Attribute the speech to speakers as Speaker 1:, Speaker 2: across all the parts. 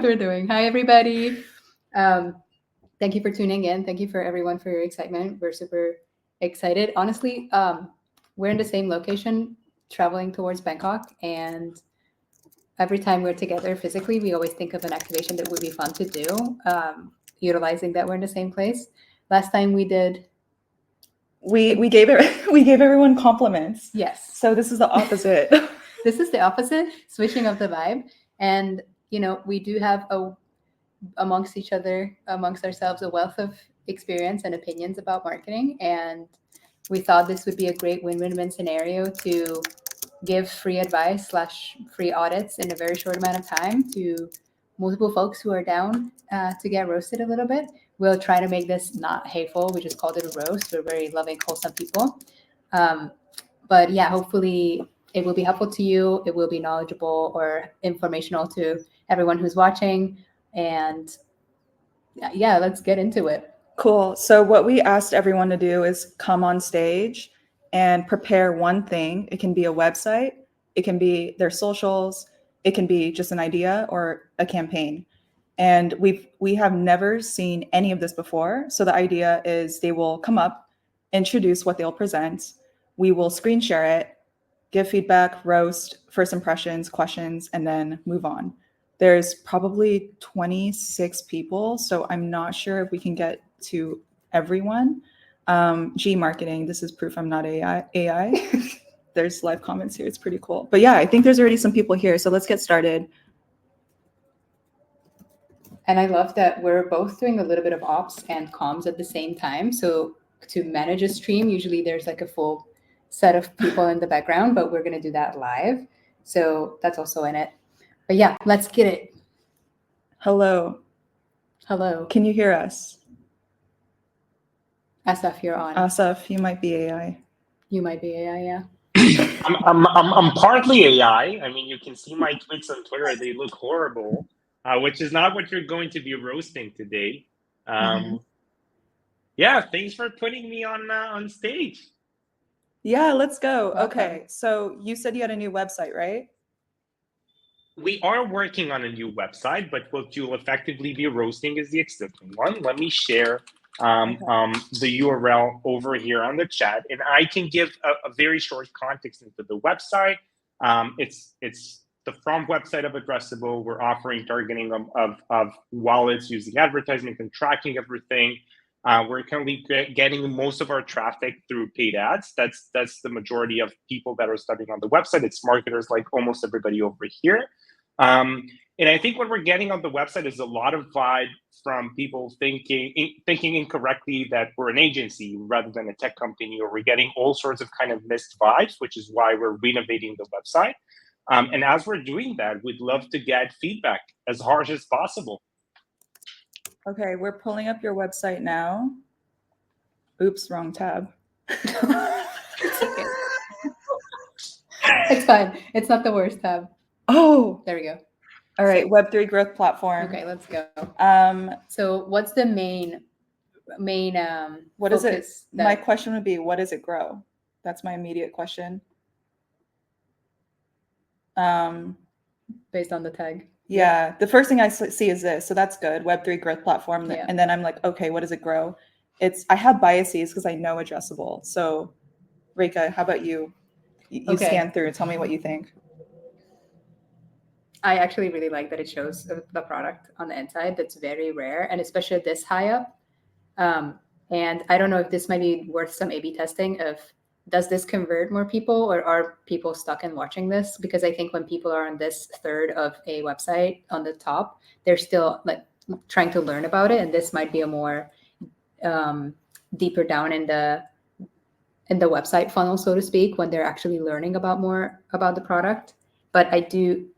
Speaker 1: we're doing. Hi, everybody. Um, Thank you for tuning in. Thank you for everyone for your excitement. We're super excited. Honestly, we're in the same location, traveling towards Bangkok, and every time we're together physically, we always think of an activation that would be fun to do, utilizing that we're in the same place. Last time we did,
Speaker 2: we gave everyone compliments.
Speaker 1: yes.
Speaker 2: So this is the opposite.
Speaker 1: This is the opposite, switching of the vibe, and we do have amongst each other, amongst ourselves, a wealth of experience and opinions about marketing. And we thought this would be a great win-win-win scenario to give free advice / free audits in a very short amount of time to multiple folks who are down to get roasted a little bit. We'll try to make this not hateful. We just called it a roast. We're very loving, wholesome people. But yeah, hopefully it will be helpful to you. It will be knowledgeable or informational to everyone who's watching. And yeah, let's get into it.
Speaker 2: Cool. So what we asked everyone to do is come on stage and prepare one thing. It can be a website, it can be their socials, it can be just an idea or a campaign. And we have never seen any of this before. So the idea is they will come up, introduce what they'll present. We will screen share it, give feedback, roast, first impressions, questions, and then move on. There's probably 26 people, so I'm not sure if we can get to everyone. G marketing, this is proof I'm not AI. There's live comments here. It's pretty cool. But yeah, I think there's already some people here, so let's get started.
Speaker 1: And I love that we're both doing a little bit of ops and comms at the same time. So to manage a stream, usually there's like a full set of people in the background, but we're going to do that live. So that's also in it. But yeah, let's get it.
Speaker 2: Hello.
Speaker 1: Hello.
Speaker 2: Can you hear us?
Speaker 1: Asaf, you're on.
Speaker 2: Asaf, you might be AI.
Speaker 1: You might be AI, yeah.
Speaker 3: I'm partly AI. I mean, you can see my tweets on Twitter; they look horrible, which is not what you're going to be roasting today. Yeah, thanks for putting me on stage.
Speaker 2: Yeah, let's go. Okay, so you said you had a new website, right?
Speaker 3: We are working on a new website, but what you'll effectively be roasting is the existing one. Let me share the URL over here on the chat, and I can give a very short context into the website. It's the From website of Addressable. We're offering targeting of wallets using advertisement and tracking everything. We're currently getting most of our traffic through paid ads. That's the majority of people that are studying on the website. It's marketers like almost everybody over here. And I think what we're getting on the website is a lot of vibe from people thinking incorrectly that we're an agency rather than a tech company, or we're getting all sorts of kind of missed vibes, which is why we're renovating the website. And as we're doing that, we'd love to get feedback as harsh as possible.
Speaker 2: Okay, we're pulling up your website now. Oops, wrong tab.
Speaker 1: It's okay. It's fine. It's not the worst tab.
Speaker 2: Oh,
Speaker 1: there we go.
Speaker 2: All right, Web3 growth platform.
Speaker 1: Okay, let's go. So what's the main
Speaker 2: what is it? My question would be, what does it grow? That's my immediate question.
Speaker 1: Based on the tag.
Speaker 2: Yeah, the first thing I see is this. So that's good. Web3 growth platform. Yeah. And then I'm like, okay, what does it grow? I have biases because I know Addressable. So Reka, how about you? You scan through. Tell me what you think.
Speaker 1: I actually really like that it shows the product on the inside. That's very rare, and especially this high up. And I don't know if this might be worth some A/B testing of, does this convert more people, or are people stuck in watching this? Because I think when people are on this third of a website on the top, they're still like trying to learn about it, and this might be a more deeper down in the website funnel, so to speak, when they're actually learning more about the product. But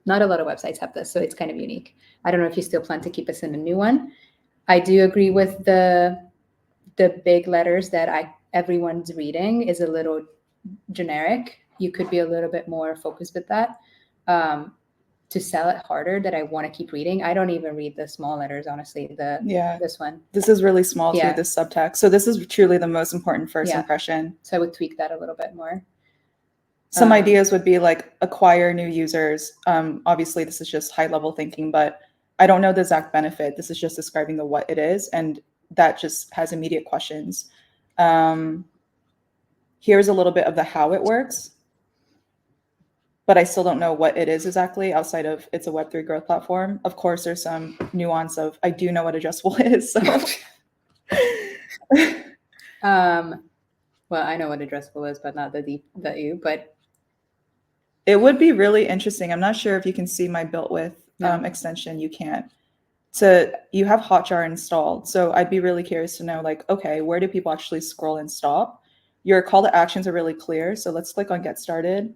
Speaker 1: not a lot of websites have this, so it's kind of unique. I don't know if you still plan to keep us in a new one. I do agree with the big letters that everyone's reading is a little generic. You could be a little bit more focused with that to sell it harder, that I want to keep reading. I don't even read the small letters, honestly. This one.
Speaker 2: This is really small too, this subtext. So this is truly the most important first impression.
Speaker 1: So I would tweak that a little bit more.
Speaker 2: Some ideas would be like acquire new users. Obviously, this is just high level thinking, but I don't know the exact benefit. This is just describing the what it is, and that just has immediate questions. Here's a little bit of the how it works, but I still don't know what it is exactly outside of it's a Web3 growth platform. Of course, there's some nuance of I do know what addressable is. So.
Speaker 1: Well, I know what addressable is, but not the you. But
Speaker 2: it would be really interesting. I'm not sure if you can see my built with extension. You can't. You have Hotjar installed. So I'd be really curious to know, like, okay, where do people actually scroll and stop? Your call to actions are really clear. So let's click on get started.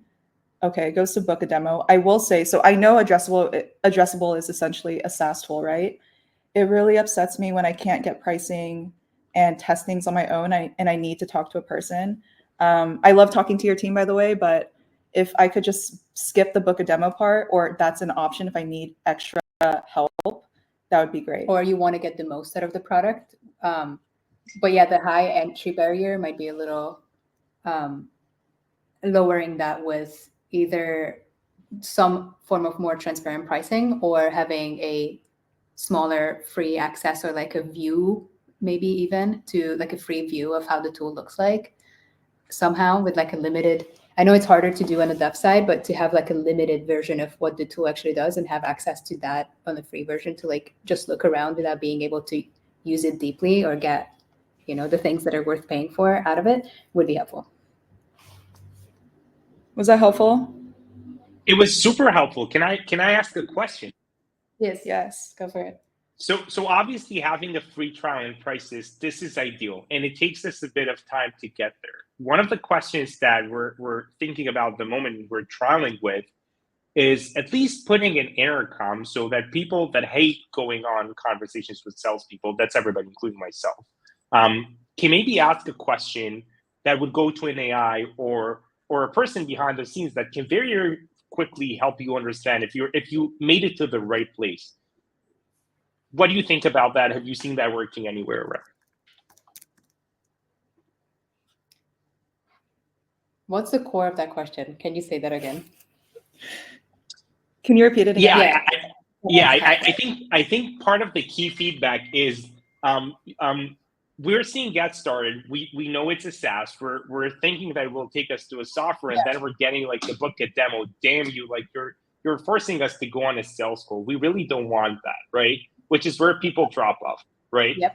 Speaker 2: Okay, it goes to book a demo. I will say, so I know addressable is essentially a SaaS tool, right? It really upsets me when I can't get pricing and test things on my own and I need to talk to a person. I love talking to your team, by the way, but if I could just skip the book a demo part, or that's an option if I need extra help, that would be great.
Speaker 1: Or you want to get the most out of the product. But yeah, the high entry barrier might be a little lowering that with either some form of more transparent pricing or having a smaller free access or like a view, maybe even to like a free view of how the tool looks like somehow with like a limited, I know it's harder to do on the dev side, but to have like a limited version of what the tool actually does and have access to that on the free version to like just look around without being able to use it deeply or get, you know, the things that are worth paying for out of it would be helpful.
Speaker 2: Was that helpful?
Speaker 3: It was super helpful. Can I ask a question?
Speaker 2: Yes, go for it.
Speaker 3: So obviously having a free trial and prices, this is ideal, and it takes us a bit of time to get there. One of the questions that we're thinking about the moment we're trialing with is at least putting an intercom so that people that hate going on conversations with salespeople, that's everybody, including myself, can maybe ask a question that would go to an AI or a person behind the scenes that can very quickly help you understand if you made it to the right place. What do you think about that? Have you seen that working anywhere around?
Speaker 1: What's the core of that question? Can you say that again?
Speaker 2: Can you repeat it again?
Speaker 3: I think part of the key feedback is we're seeing get started. We know it's a SaaS. We're thinking that it will take us to a software, and then we're getting like the book a demo. Damn you! Like you're forcing us to go on a sales call. We really don't want that, right? Which is where people drop off, right?
Speaker 1: Yep.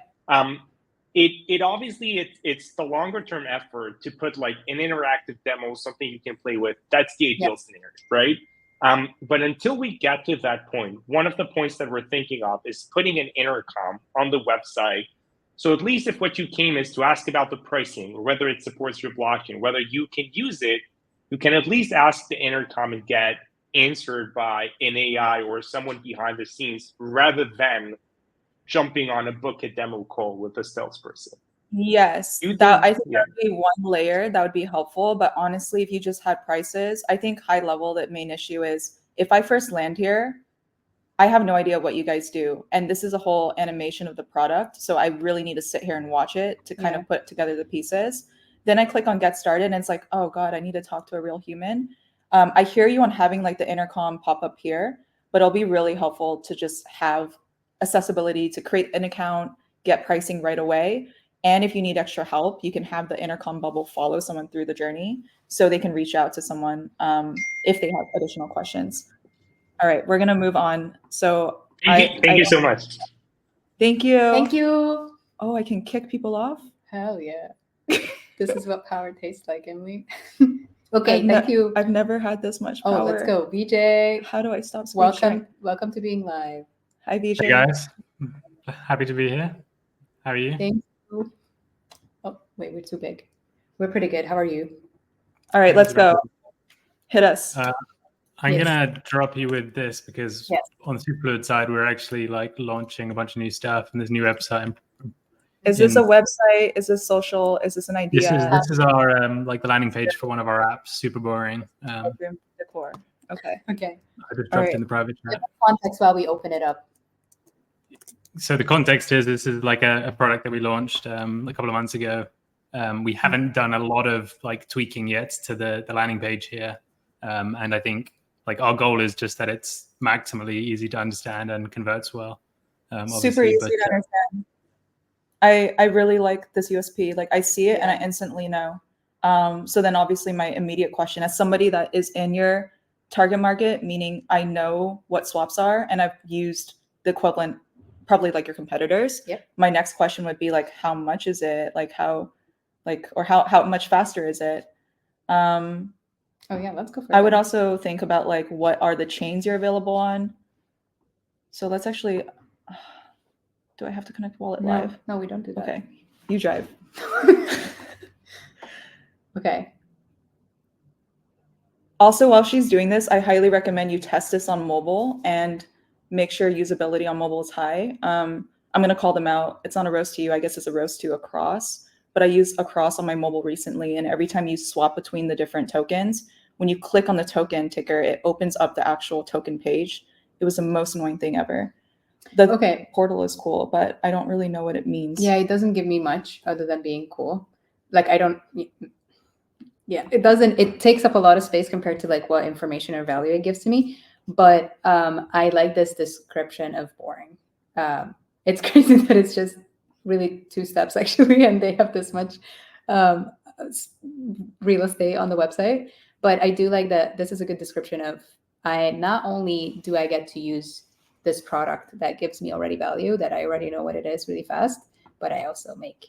Speaker 3: It obviously it's the longer term effort to put like an interactive demo, something you can play with. That's the ideal scenario, right? But until we get to that point, one of the points that we're thinking of is putting an intercom on the website. So at least if what you came is to ask about the pricing or whether it supports your blockchain, whether you can use it, you can at least ask the intercom and get answered by an AI or someone behind the scenes rather than jumping on a book a demo call with a salesperson.
Speaker 2: Yes, I think that would be one layer that would be helpful. But honestly, if you just had prices, I think high level, the main issue is if I first land here, I have no idea what you guys do. And this is a whole animation of the product. So I really need to sit here and watch it to kind of put together the pieces. Then I click on get started and it's like, oh God, I need to talk to a real human. I hear you on having like the intercom pop up here, but it'll be really helpful to just have accessibility to create an account, get pricing right away. And if you need extra help, you can have the intercom bubble follow someone through the journey so they can reach out to someone if they have additional questions. All right, we're going to move on. So
Speaker 3: thank you so much.
Speaker 2: Thank you.
Speaker 1: Thank you.
Speaker 2: Oh, I can kick people off?
Speaker 1: Hell yeah. This is what power tastes like, Emily. Okay, thank you.
Speaker 2: I've never had this much power.
Speaker 1: Oh, let's go. VJ.
Speaker 2: How do I stop screen sharing?
Speaker 1: Welcome to being live.
Speaker 2: Hi, VJ.
Speaker 4: Hey guys. Happy to be here. How are you?
Speaker 1: Thank you. Oh, wait, we're too big. We're pretty good. How are you?
Speaker 2: All right, let's go. Hit us.
Speaker 4: I'm gonna drop you with this because on the Superfluid side, we're actually like launching a bunch of new stuff and this new website.
Speaker 2: Is this a website? Is this social? Is this an idea?
Speaker 4: This is our like the landing page for one of our apps. Super boring.
Speaker 2: Decor. Okay.
Speaker 1: Okay.
Speaker 4: I just dropped in the private chat.
Speaker 1: Context while we open it up.
Speaker 4: So the context is this is like a product that we launched a couple of months ago. We haven't done a lot of like tweaking yet to the landing page here, and I think like our goal is just that it's maximally easy to understand and converts well.
Speaker 2: Super easy to understand. I really like this USP. Like I see it and I instantly know. So then obviously my immediate question as somebody that is in your target market, meaning I know what swaps are and I've used the equivalent, probably like your competitors.
Speaker 1: Yep.
Speaker 2: My next question would be like, how much is it? Like how much faster is it?
Speaker 1: Oh yeah, let's go for it.
Speaker 2: I would also think about like, what are the chains you're available on? So let's actually, do I have to connect wallet live?
Speaker 1: No, we don't do that.
Speaker 2: Okay, you drive.
Speaker 1: Okay.
Speaker 2: Also, while she's doing this, I highly recommend you test this on mobile and make sure usability on mobile is high. I'm going to call them out. It's not a roast to you. I guess it's a roast to Across. But I used Across on my mobile recently. And every time you swap between the different tokens, when you click on the token ticker, it opens up the actual token page. It was the most annoying thing ever. The portal is cool, but I don't really know what it means.
Speaker 1: Yeah, it doesn't give me much other than being cool. Like I don't... Yeah, it doesn't. It takes up a lot of space compared to like what information or value it gives to me. But I like this description of boring. It's crazy that it's just really 2 steps actually, and they have this much real estate on the website. But I do like that this is a good description of I not only do I get to use this product that gives me already value, that I already know what it is really fast, but I also make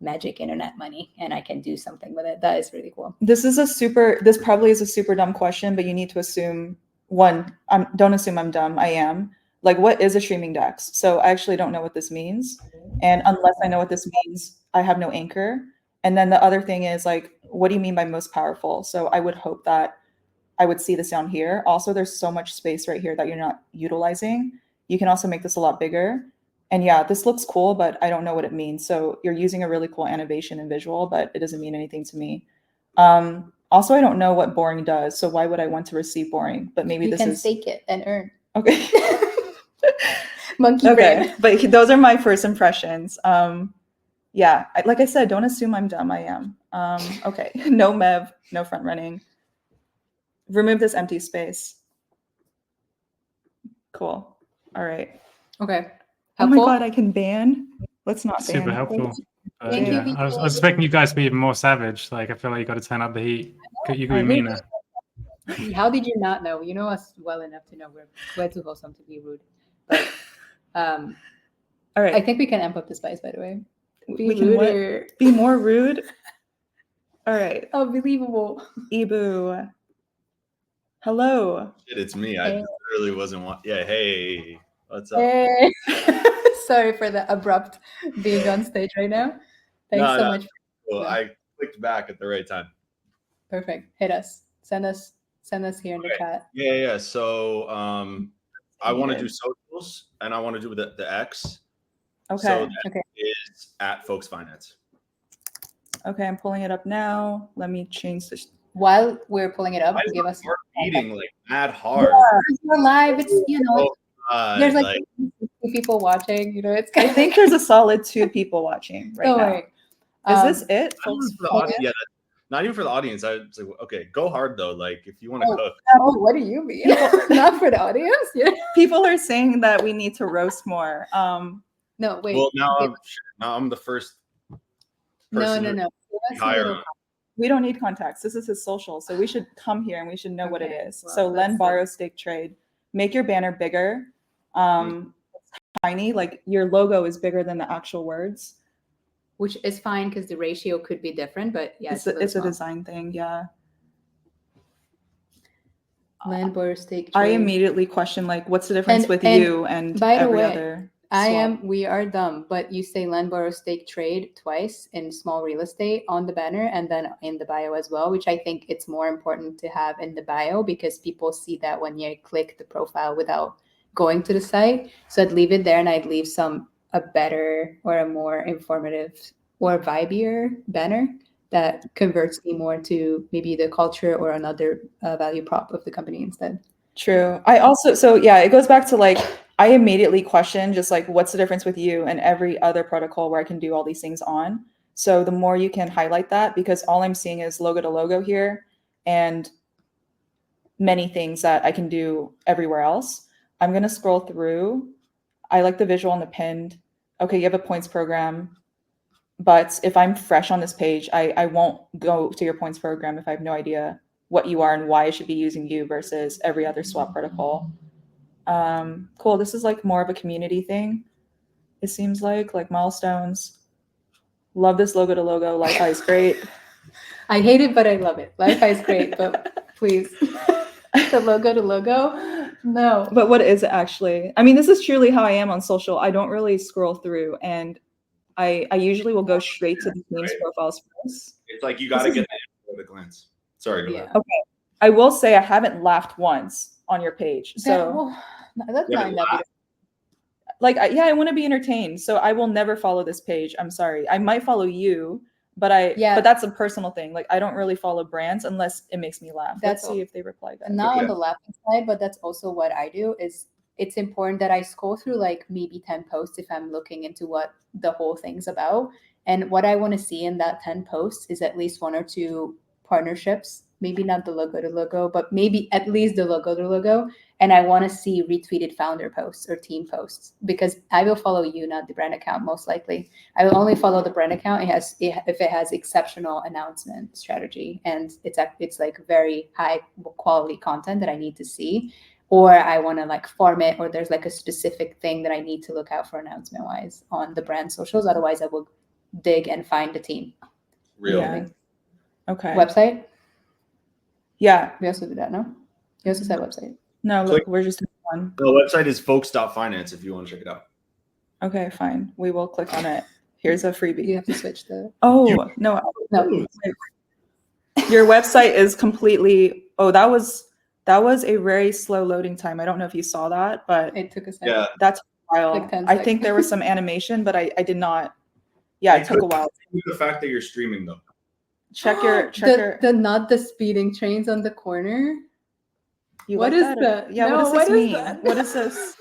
Speaker 1: magic internet money and I can do something with it. That is really cool.
Speaker 2: This probably is a super dumb question, but you need to assume don't assume I'm dumb. I am. Like, what is a streaming DEX? So I actually don't know what this means. And unless I know what this means, I have no anchor. And then the other thing is like, what do you mean by most powerful? So I would hope that I would see this down here. Also, there's so much space right here that you're not utilizing. You can also make this a lot bigger. And yeah, this looks cool, but I don't know what it means. So you're using a really cool animation and visual, but it doesn't mean anything to me. Also, I don't know what boring does. So why would I want to receive boring? But maybe
Speaker 1: you can stake it and earn.
Speaker 2: Okay.
Speaker 1: Monkey brain.
Speaker 2: But those are my first impressions. Yeah, like I said, don't assume I'm dumb. I am. Okay. No Mev, no front running. Remove this empty space. Cool. All right.
Speaker 1: Okay.
Speaker 2: Helpful? Oh my God, I can ban. Let's not ban.
Speaker 4: Super helpful. Yeah, I was expecting you guys to be even more savage. Like, I feel like you got to turn up the heat. You could be meaner.
Speaker 1: How did you not know? You know us well enough to know we're too wholesome to be rude. But all right. I think we can amp up the spice, by the way.
Speaker 2: We can be more rude. All right.
Speaker 1: Unbelievable.
Speaker 2: Ibu. Hello.
Speaker 5: Shit, it's me. Hey. I literally wasn't. Yeah. Hey. What's up?
Speaker 1: Hey. Sorry for the abrupt being on stage right now. Thanks so much.
Speaker 5: Well, I clicked back at the right time.
Speaker 1: Perfect. Hit us. Send us here in the chat.
Speaker 5: Yeah. So I want to do socials and I want to do the X.
Speaker 2: Okay.
Speaker 5: So that is at Folks Finance.
Speaker 2: Okay, I'm pulling it up now. Let me change this.
Speaker 1: While we're pulling it up, give us
Speaker 5: eating like mad hard.
Speaker 1: Yeah, we're live. It's there's like 2 people watching. It's.
Speaker 2: I think there's a solid 2 people watching right now.
Speaker 1: Worry.
Speaker 2: Is this it?
Speaker 5: Yeah, not even for the audience. I was like, okay, go hard though. Like if you want to cook.
Speaker 1: Oh, what do you mean? Not for the audience. Yeah.
Speaker 2: People are saying that we need to roast more.
Speaker 1: No, wait.
Speaker 5: Well, now I'm the first person.
Speaker 1: No.
Speaker 2: We don't need contacts. This is his social, so we should come here and we should know what it is. Well, so lend, borrow, stake, trade. Make your banner bigger. Tiny, like your logo is bigger than the actual words.
Speaker 1: Which is fine because the ratio could be different, but yeah,
Speaker 2: it's a design thing. Yeah.
Speaker 1: Lend, borrow, stake, trade.
Speaker 2: I immediately question like, what's the difference with you and every other?
Speaker 1: We are dumb, but you say lend, borrow, stake, trade twice in small real estate on the banner and then in the bio as well, which I think it's more important to have in the bio because people see that when you click the profile without going to the site. So I'd leave it there and I'd leave a better or a more informative or vibier banner that converts me more to maybe the culture or another value prop of the company instead.
Speaker 2: True. I also, it goes back to like, I immediately question just like, what's the difference with you and every other protocol where I can do all these things on? So the more you can highlight that, because all I'm seeing is logo to logo here. And many things that I can do everywhere else. I'm going to scroll through. I like the visual on the pinned. Okay, you have a points program. But if I'm fresh on this page, I won't go to your points program if I have no idea what you are and why I should be using you versus every other swap protocol. Cool. This is like more of a community thing. It seems like milestones. Love this logo to logo. Li-Fi is great.
Speaker 1: I hate it, but I love it. Li-Fi is great, but please. The logo to logo? No.
Speaker 2: But what is it actually? I mean, this is truly how I am on social. I don't really scroll through, and I usually will go straight to the team's profiles first.
Speaker 5: It's like you got to get the info at a glance. Sorry. Go ahead.
Speaker 2: Okay. I will say I haven't laughed once on your page. So
Speaker 1: that's fine.
Speaker 2: I want to be entertained. So I will never follow this page. I'm sorry. I might follow you, but but that's a personal thing. Like I don't really follow brands unless it makes me laugh. Let's see if they reply back.
Speaker 1: Not on the laughing side, but that's also what I do is it's important that I scroll through like maybe 10 posts if I'm looking into what the whole thing's about. And what I want to see in that 10 posts is at least 1 or 2 partnerships, maybe not the logo to logo, but maybe at least the logo to logo. And I want to see retweeted founder posts or team posts because I will follow you, not the brand account, most likely. I will only follow the brand account if it has exceptional announcement strategy and it's like very high quality content that I need to see. Or I want to like farm it, or there's like a specific thing that I need to look out for announcement wise on the brand socials. Otherwise, I will dig and find the team.
Speaker 5: Really?
Speaker 2: Yeah. Okay.
Speaker 1: Website?
Speaker 2: Yeah.
Speaker 1: We also do that, no? You also said website.
Speaker 2: No, look, we're just doing one.
Speaker 5: The website is folks.finance if you want to check it out.
Speaker 2: Okay, fine. We will click on it. Here's a freebie.
Speaker 1: You have to switch the.
Speaker 2: Oh, no. Your website is completely. Oh, that was a very slow loading time. I don't know if you saw that, but
Speaker 1: it took a second.
Speaker 5: Yeah.
Speaker 2: That's a while.
Speaker 1: Like 10
Speaker 2: I think there was some animation, but I did not. Yeah, it took a while.
Speaker 5: The fact that you're streaming though.
Speaker 2: Check your
Speaker 1: not the speeding trains on the corner.
Speaker 2: What is that? Yeah,
Speaker 1: no,
Speaker 2: what does this mean?
Speaker 1: That?
Speaker 2: What is this?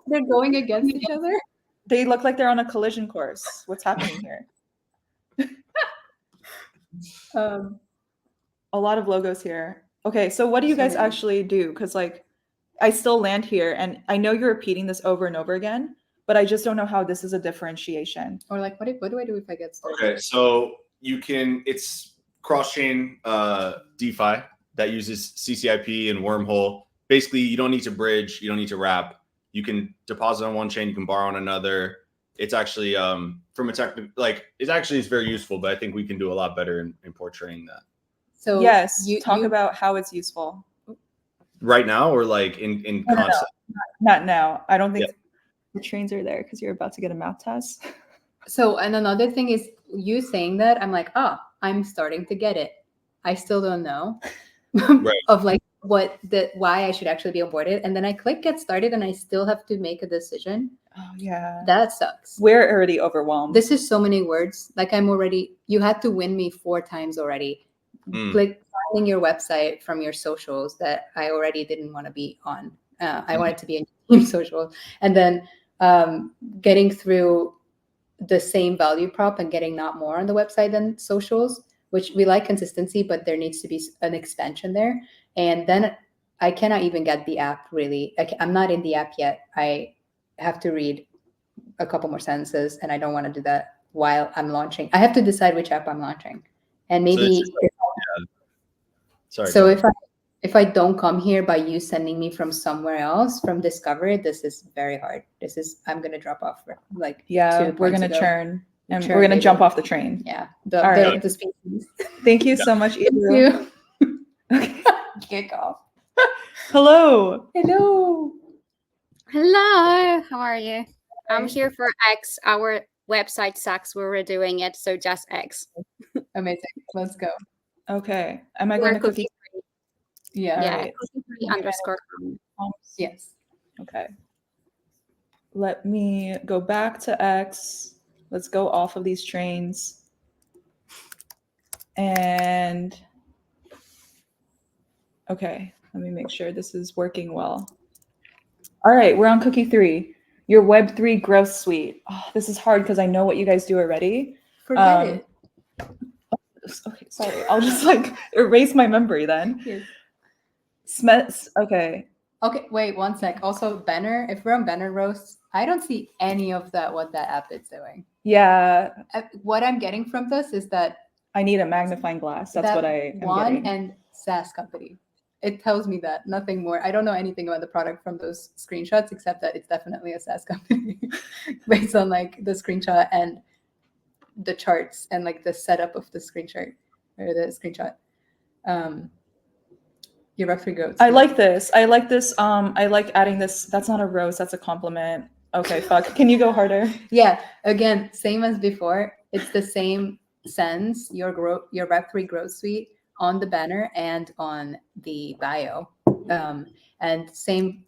Speaker 1: They're going against each other.
Speaker 2: They look like they're on a collision course. What's happening here? A lot of logos here. Okay, so what do you guys actually do? Because like, I still land here, and I know you're repeating this over and over again, but I just don't know how this is a differentiation.
Speaker 1: Or like, what do I do if I get started?
Speaker 5: Okay, so it's cross-chain DeFi that uses CCIP and Wormhole. Basically, you don't need to bridge, you don't need to wrap. You can deposit on one chain, you can borrow on another. It's actually from a technical, like it's very useful, but I think we can do a lot better in portraying that.
Speaker 1: So
Speaker 2: yes, talk about how it's useful.
Speaker 5: Right now, or like in concept?
Speaker 2: No, not now. I don't think the trains are there because you're about to get a math test.
Speaker 1: So, and another thing is you saying that, I'm like, I'm starting to get it. I still don't know of like why I should actually be onboarded. And then I click get started and I still have to make a decision.
Speaker 2: Oh yeah.
Speaker 1: That sucks.
Speaker 2: We're already overwhelmed.
Speaker 1: This is so many words. Like you had to win me 4 times already. Click finding your website from your socials that I already didn't want to be on. I wanted to be in team social. And then getting through the same value prop and getting not more on the website than socials, which we like consistency, but there needs to be an expansion there. And then I cannot even get the app really. I'm not in the app yet. I have to read a couple more sentences and I don't want to do that while I'm launching. I have to decide which app I'm launching. And maybe if I don't come here by you sending me from somewhere else, from Discovery, this is very hard. I'm going to drop off for like
Speaker 2: we're going to churn. And we're going to jump off the train.
Speaker 1: Yeah. The species.
Speaker 2: Thank you so much,
Speaker 1: Thank you.
Speaker 2: Okay.
Speaker 1: Kick off.
Speaker 2: Hello.
Speaker 1: Hello.
Speaker 6: Hello. How are you? I'm here for X. Our website sucks. We were doing it. So just X.
Speaker 1: Amazing. Let's go.
Speaker 2: Okay. Am I going to cookie?
Speaker 1: Yeah.
Speaker 6: Yeah.
Speaker 2: Right.
Speaker 6: Cookie_.
Speaker 1: Yes.
Speaker 2: Okay. Let me go back to X. Let's go off of these trains. And okay, let me make sure this is working well. All right, we're on cookie 3. Your Web3 growth suite. Oh, this is hard because I know what you guys do already.
Speaker 1: Forget it.
Speaker 2: Okay, sorry. I'll just like erase my memory then.
Speaker 1: Yes.
Speaker 2: Okay.
Speaker 1: Okay, wait 1 sec. Also, banner. If we're on banner roasts, I don't see any of that. What that app is doing.
Speaker 2: Yeah,
Speaker 1: What I'm getting from this is that
Speaker 2: I need a magnifying glass. That's
Speaker 1: that
Speaker 2: what I am
Speaker 1: one
Speaker 2: getting.
Speaker 1: and SaaS company. It tells me that, nothing more. I don't know anything about the product from those screenshots except that it's definitely a SaaS company based on like the screenshot and the charts and like the setup of the screenshot or the screenshot. Your referee goats.
Speaker 2: I like this. I like this. I like adding this. That's not a roast. That's a compliment. Okay, fuck. Can you go harder?
Speaker 1: Yeah. Again, same as before. It's the same sense. Your Web3 growth suite on the banner and on the bio. And same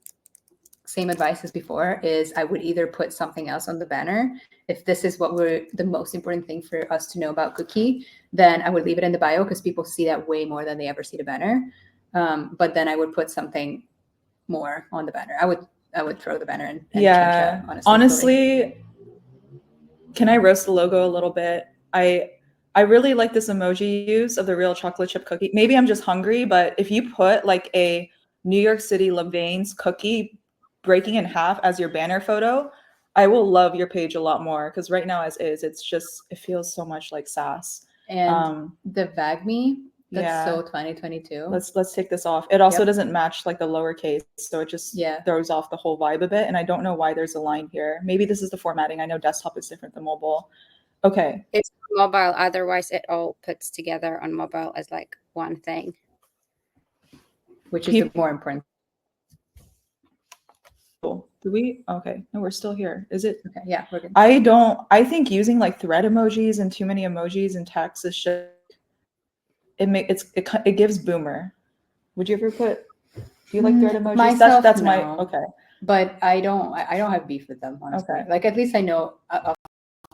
Speaker 1: advice as before is I would either put something else on the banner. If this is what the most important thing for us to know about Cookie, then I would leave it in the bio because people see that way more than they ever see the banner. But then I would put something more on the banner. I would throw the banner and
Speaker 2: yeah. Honestly, can I roast the logo a little bit? I really like this emoji use of the real chocolate chip cookie. Maybe I'm just hungry, but if you put like a New York City Levain's cookie breaking in half as your banner photo, I will love your page a lot more because right now as is, it feels so much like SaaS.
Speaker 1: And the VAGME, that's
Speaker 2: yeah.
Speaker 1: so 2022.
Speaker 2: Let's take this off. It also doesn't match like the lowercase, so it just throws off the whole vibe a bit. And I don't know why there's a line here. Maybe this is the formatting. I know desktop is different than mobile. Okay.
Speaker 6: It's mobile. Otherwise, it all puts together on mobile as like one thing.
Speaker 1: Which is the more important.
Speaker 2: Do we? Okay. No, we're still here. Is it?
Speaker 1: Okay. Yeah, we're good.
Speaker 2: I think using like thread emojis and too many emojis in text is just it gives boomer. Would you ever do you like thread emojis?
Speaker 1: Myself,
Speaker 2: that's
Speaker 1: no.
Speaker 2: my okay.
Speaker 1: But I don't have beef with them, honestly.
Speaker 2: Okay.
Speaker 1: Like at least I know off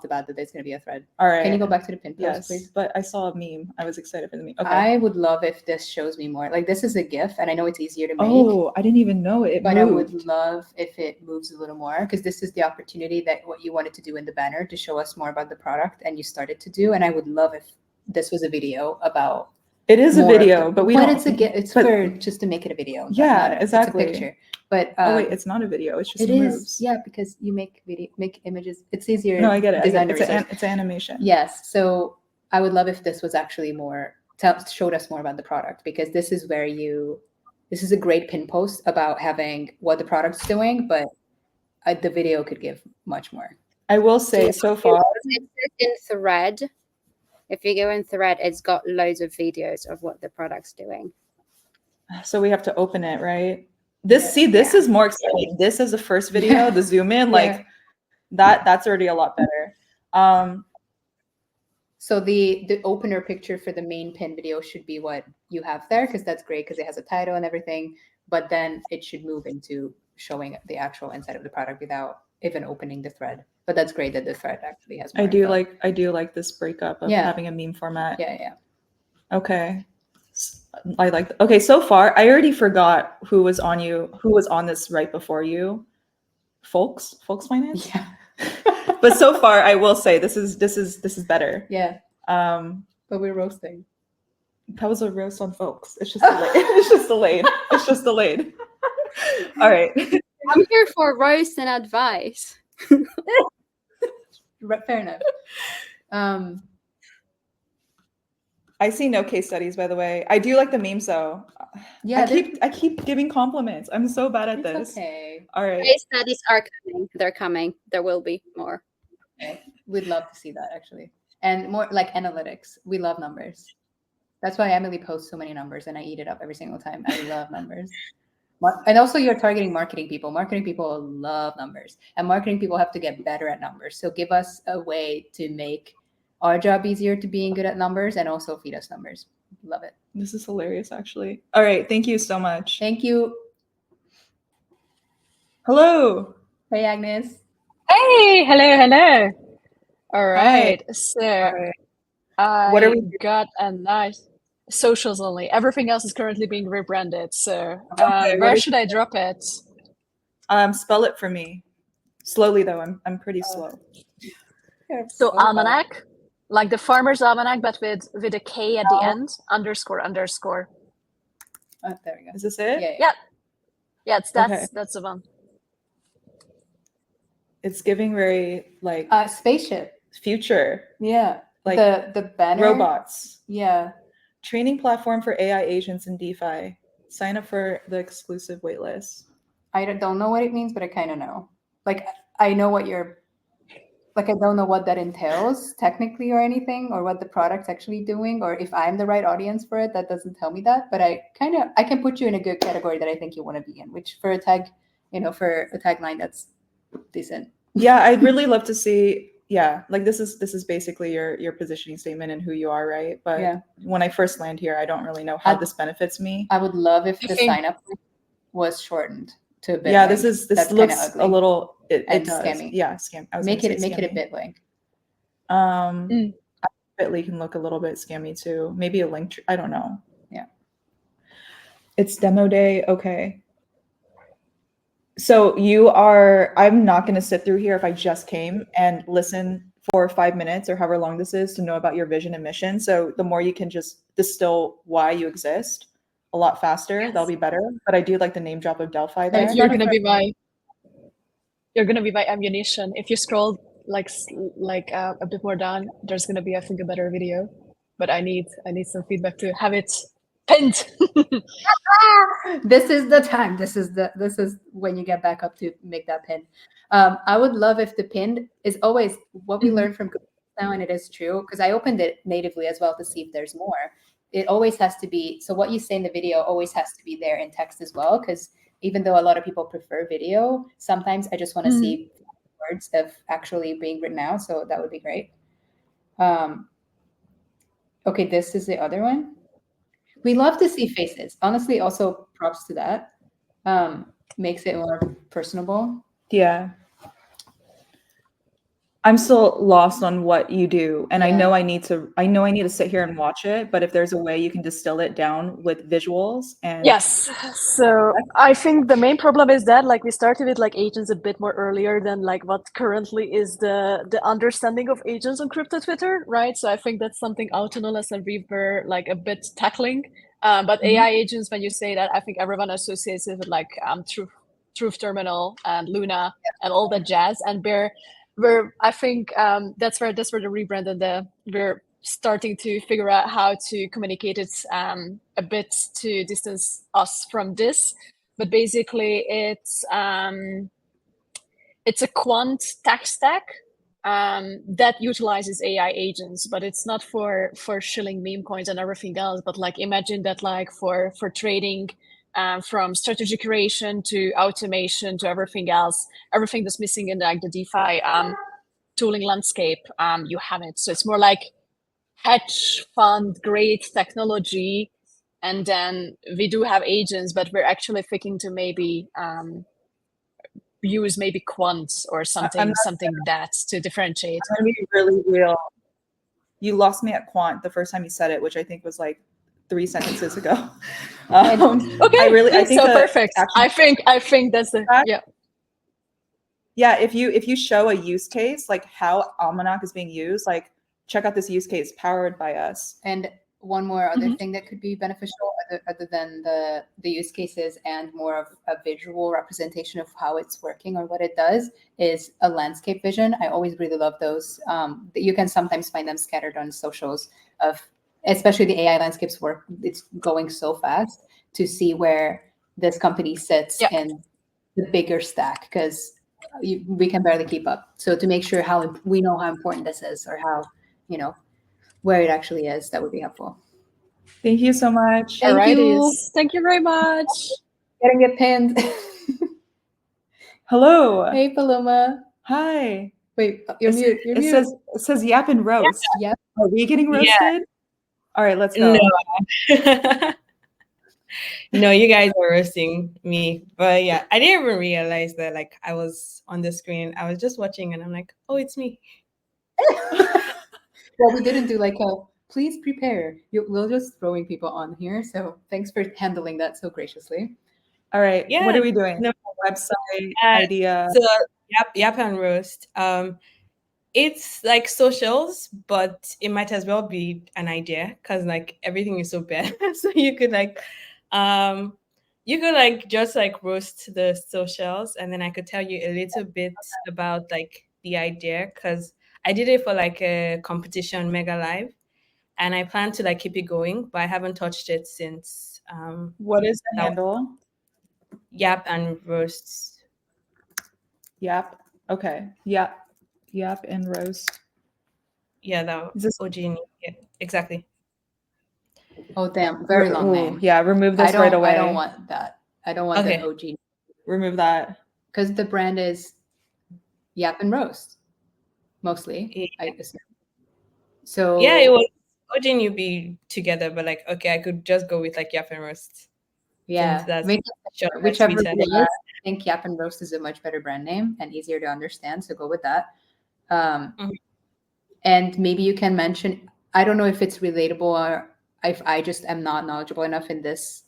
Speaker 1: the bat that there's going to be a thread.
Speaker 2: All right.
Speaker 1: Can you go back to the pin post,
Speaker 2: yes,
Speaker 1: please?
Speaker 2: But I saw a meme. I was excited for the meme. Okay.
Speaker 1: I would love if this shows me more. Like this is a GIF, and I know it's easier to make.
Speaker 2: Oh, I didn't even know it.
Speaker 1: But
Speaker 2: moved.
Speaker 1: I would love if it moves a little more because this is the opportunity that what you wanted to do in the banner to show us more about the product, and you started to do. And I would love if this was a video about.
Speaker 2: It is a video, but
Speaker 1: it's for just to make it a video.
Speaker 2: Yeah, exactly.
Speaker 1: It's a picture. But
Speaker 2: oh wait, it's not a video. It's just
Speaker 1: it
Speaker 2: moves.
Speaker 1: Is, yeah, because you make images. It's easier.
Speaker 2: No, I get it.
Speaker 1: It's
Speaker 2: animation.
Speaker 1: Yes. So I would love if this was actually more showed us more about the product because this is where this is a great pin post about having what the product's doing, but the video could give much more.
Speaker 2: I will say so far
Speaker 6: it's in thread. If you go in thread, it's got loads of videos of what the product's doing.
Speaker 2: So we have to open it, right? This is more exciting. This is the first video, the zoom in, like that's already a lot better.
Speaker 1: So the opener picture for the main pin video should be what you have there because that's great because it has a title and everything. But then it should move into showing the actual inside of the product without even opening the thread. But that's great that the thread actually has more info.
Speaker 2: I do like this breakup of having a meme format.
Speaker 1: Yeah.
Speaker 2: Okay. Okay, so far I already forgot who was on this right before you. Folks Finance?
Speaker 1: Yeah.
Speaker 2: But so far I will say this is better.
Speaker 1: Yeah. But we're roasting.
Speaker 2: That was a roast on Folks. It's just delayed. It's just delayed. All right.
Speaker 6: I'm here for roast and advice.
Speaker 1: Fair enough.
Speaker 2: I see no case studies, by the way. I do like the memes though. Yeah, I keep giving compliments. I'm so bad at this.
Speaker 1: Okay.
Speaker 2: All right.
Speaker 6: Case studies are coming. They're coming. There will be more.
Speaker 1: Okay. We'd love to see that actually, and more like analytics. We love numbers. That's why Emily posts so many numbers, and I eat it up every single time. I love numbers. And also, you're targeting marketing people. Marketing people love numbers, and marketing people have to get better at numbers. So give us a way to make our job easier to being good at numbers and also feed us numbers. Love it.
Speaker 2: This is hilarious, actually. All right. Thank you so much.
Speaker 1: Thank you.
Speaker 2: Hello.
Speaker 1: Hey, Agnes.
Speaker 7: Hey, hello. All right. So
Speaker 2: what are we
Speaker 7: got a nice socials only. Everything else is currently being rebranded. So where should I drop it?
Speaker 2: Spell it for me. Slowly though. I'm pretty slow.
Speaker 7: So almanac, like the farmer's almanac, but with a K at the end, __.
Speaker 1: Oh, there we go.
Speaker 2: Is this it?
Speaker 1: Yeah.
Speaker 7: Yeah,
Speaker 2: Okay.
Speaker 7: that's the one.
Speaker 2: It's giving very like
Speaker 1: Spaceship.
Speaker 2: future,
Speaker 1: Yeah.
Speaker 2: like
Speaker 1: the banner.
Speaker 2: robots.
Speaker 1: Yeah.
Speaker 2: Training platform for AI agents in DeFi. Sign up for the exclusive waitlist.
Speaker 1: I don't know what it means, but I kind of know. Like, I know what you're, like, I don't know what that entails technically or anything, or what the product's actually doing, or if I'm the right audience for it. That doesn't tell me that, but I can put you in a good category that I think you want to be in, which for a tag, for a tagline, that's decent.
Speaker 2: Yeah, I'd really love to see. Yeah, like this is basically your positioning statement and who you are, right? But
Speaker 1: Yeah.
Speaker 2: when I first land here, I don't really know how this benefits me.
Speaker 1: I would love if the
Speaker 7: think-
Speaker 1: sign up was shortened to a bit.
Speaker 2: Yeah,
Speaker 1: link.
Speaker 2: this
Speaker 1: That's
Speaker 2: looks
Speaker 1: kinda ugly.
Speaker 2: a little it
Speaker 1: And
Speaker 2: does.
Speaker 1: scammy.
Speaker 2: Yeah, scam. I was
Speaker 1: Make
Speaker 2: gonna
Speaker 1: it
Speaker 2: say
Speaker 1: a
Speaker 2: scammy.
Speaker 1: bit link.
Speaker 2: Bitly can look a little bit scammy too. Maybe a link. I don't know.
Speaker 1: Yeah.
Speaker 2: It's demo day. Okay. So I'm not going to sit through here if I just came and listen for 5 minutes or however long this is to know about your vision and mission. So the more you can just distill why you exist a lot faster,
Speaker 7: Yes.
Speaker 2: that'll be better. But I do like the name drop of Delphi there.
Speaker 7: You're gonna be my ammunition. If you scroll like a bit more down, there's gonna be, I think, a better video. But I need some feedback to have it pinned.
Speaker 1: This is the time. This is when you get back up to make that pin. I would love if the pin is always what we learned from Google now, and it is true because I opened it natively as well to see if there's more. It always has to be, so what you say in the video always has to be there in text as well, because even though a lot of people prefer video, sometimes I just want to see words of actually being written out. So that would be great. Okay, this is the other one. We love to see faces. Honestly, also props to that. Makes it more personable.
Speaker 2: Yeah. I'm still lost on what you do, and I know I need to sit here and watch it, but if there's a way you can distill it down with visuals and
Speaker 7: Yes. So I think the main problem is that we started with agents a bit more earlier than what currently is the understanding of agents on crypto Twitter, right? So I think that's something Autonomous and we were a bit tackling. But AI agents, when you say that, I think everyone associates it with Truth Terminal and Luna and all that jazz, and we're I think that's where the rebrand and we're starting to figure out how to communicate it a bit to distance us from this. But basically, it's a quant tech stack that utilizes AI agents, but it's not for shilling meme coins and everything else. But imagine that for trading. From strategy creation to automation to everything else, everything that's missing in the DeFi tooling landscape, you have it. So it's more like hedge fund grade technology, and then we do have agents, but we're actually thinking to maybe use maybe quants or something that to differentiate.
Speaker 2: I'm gonna be really real. You lost me at quant the first time you said it, which I think was 3 sentences ago.
Speaker 7: Okay,
Speaker 2: I think
Speaker 7: so perfect. I think that's the
Speaker 2: yeah. If you show a use case how Almanac is being used, check out this use case powered by us.
Speaker 1: And one more other thing that could be beneficial other than the use cases and more of a visual representation of how it's working or what it does is a landscape vision. I always really love those. You can sometimes find them scattered on socials of especially the AI landscapes work. It's going so fast to see where this company sits in the bigger stack because we can barely keep up. So to make sure we know how important this is or how, where it actually is, that would be helpful.
Speaker 2: Thank you so much.
Speaker 1: Thank you.
Speaker 7: Thank you very much.
Speaker 1: Getting it pinned.
Speaker 2: Hello.
Speaker 1: Hey, Paloma.
Speaker 2: Hi.
Speaker 1: Wait, you're mute. You're mute.
Speaker 2: It says yap and roast.
Speaker 1: Yep.
Speaker 2: Are we getting roasted?
Speaker 8: Yeah.
Speaker 2: All right, let's go.
Speaker 8: No. No, you guys are roasting me. But yeah, I didn't even realize that I was on the screen. I was just watching and I'm like, oh, it's me.
Speaker 1: Well, we didn't do please prepare. We're just throwing people on here. So thanks for handling that so graciously.
Speaker 2: All right.
Speaker 8: Yeah.
Speaker 2: What are we doing?
Speaker 8: No.
Speaker 2: Website idea.
Speaker 8: So yap and roast. It's socials, but it might as well be an idea because everything is so bad. So you could You could like just like roast the socials, and then I could tell you a little bit about like the idea, because I did it for like a competition Mega Live, and I plan to like keep it going, but I haven't touched it since.
Speaker 2: What is the
Speaker 8: that-
Speaker 2: handle?
Speaker 8: Yap and roasts.
Speaker 2: Yap. Okay. Yap. Yap and roast.
Speaker 8: Yeah, that
Speaker 2: Is this-
Speaker 8: OG. Yeah, exactly.
Speaker 1: Oh damn, very long
Speaker 2: Ooh,
Speaker 1: name.
Speaker 2: Yeah, remove this
Speaker 1: I
Speaker 2: right
Speaker 1: don't.
Speaker 2: away.
Speaker 1: I don't want that. I don't want
Speaker 8: Okay.
Speaker 1: the OG
Speaker 2: Remove that.
Speaker 1: because the brand is Yap and Roast mostly.
Speaker 8: Yeah.
Speaker 1: I assume. So
Speaker 8: Yeah, it was OG and UB together, but like, okay, I could just go with like Yap and roast.
Speaker 1: yeah,
Speaker 8: Since that's
Speaker 1: make
Speaker 8: short and
Speaker 1: whichever
Speaker 8: sweeter.
Speaker 1: it is. I think Yap and Roast is a much better brand name and easier to understand. So go with that.
Speaker 8: Mhm.
Speaker 1: And maybe you can mention. I don't know if it's relatable or if I just am not knowledgeable enough in this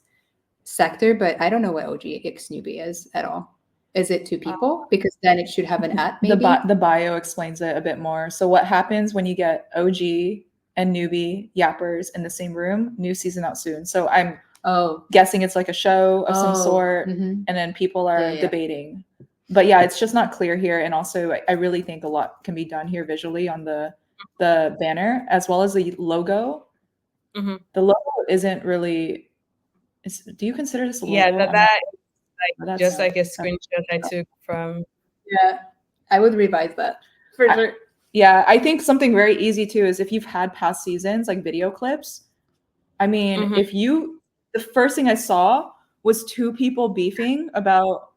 Speaker 1: sector, but I don't know what OG X newbie is at all. Is it two people? Because then it should have an at maybe.
Speaker 2: The bio explains it a bit more. So what happens when you get OG and newbie yappers in the same room? New season out soon. So I'm guessing it's like a show of some sort,
Speaker 1: mhm.
Speaker 2: and then people are
Speaker 1: Yeah.
Speaker 2: debating. But yeah, it's just not clear here. And also, I really think a lot can be done here visually on the banner as well as the logo.
Speaker 8: Mhm.
Speaker 2: The logo isn't really. Do you consider this a logo?
Speaker 8: Yeah, that
Speaker 2: Well,
Speaker 8: like
Speaker 2: that's
Speaker 8: just
Speaker 2: not-
Speaker 8: like a screenshot I took from.
Speaker 1: Yeah, I would revise that for sure.
Speaker 2: Yeah, I think something very easy too is if you've had past seasons, like video clips. I mean,
Speaker 8: Mhm.
Speaker 2: the first thing I saw was two people beefing about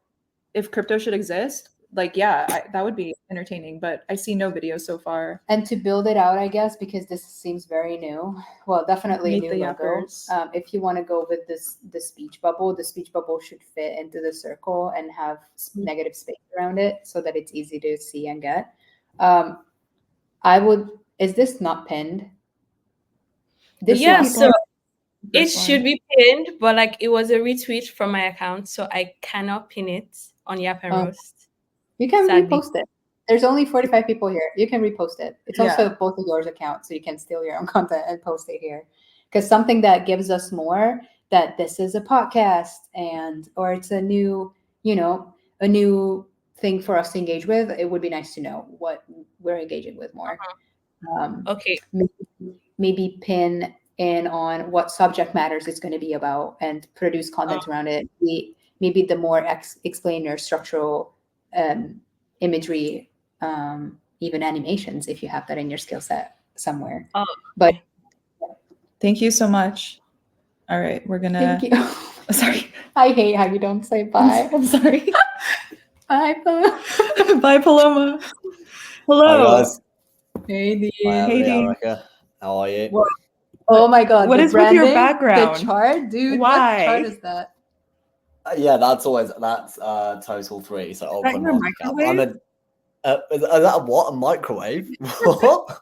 Speaker 2: if crypto should exist. Like, yeah, that would be entertaining, but I see no video so far.
Speaker 1: And to build it out, I guess, because this seems very new. Well, definitely
Speaker 2: Meet
Speaker 1: new
Speaker 2: the
Speaker 1: logo.
Speaker 2: yappers.
Speaker 1: If you want to go with the speech bubble should fit into the circle and have negative space around it so that it's easy to see and get. Is this not pinned?
Speaker 8: Yeah,
Speaker 1: is
Speaker 8: so it
Speaker 2: First one.
Speaker 8: should be pinned, but like it was a retweet from my account, so I cannot pin it on Yap and Roast.
Speaker 1: You can
Speaker 8: Sadly.
Speaker 1: repost it. There's only 45 people here. You can repost it. It's
Speaker 2: Yeah.
Speaker 1: also both of yours accounts, so you can steal your own content and post it here. Because something that gives us more that this is a podcast or it's a new, a new thing for us to engage with. It would be nice to know what we're engaging with more.
Speaker 8: Okay.
Speaker 1: Maybe pin in on what subject matters it's going to be about and produce content around it. Maybe the more explain your structural imagery, even animations, if you have that in your skill set somewhere. But
Speaker 2: Thank you so much. All right, we're gonna.
Speaker 1: thank you.
Speaker 2: Sorry,
Speaker 1: I hate how you don't say bye.
Speaker 2: I'm sorry.
Speaker 1: Bye, Paloma.
Speaker 2: Bye, Paloma.
Speaker 9: Hi
Speaker 2: Hello.
Speaker 9: guys.
Speaker 1: Hey, Dean.
Speaker 2: Hey, Dean.
Speaker 9: Reka. How are you?
Speaker 1: What? Oh my God!
Speaker 2: What
Speaker 1: the
Speaker 2: is with your
Speaker 1: branding,
Speaker 2: background?
Speaker 1: The chart, dude.
Speaker 2: Why?
Speaker 1: What chart is that?
Speaker 9: Yeah, that's total 3. So
Speaker 2: Is that
Speaker 9: open
Speaker 2: your
Speaker 9: market cap.
Speaker 2: microwave?
Speaker 9: Is that a what? A microwave? What?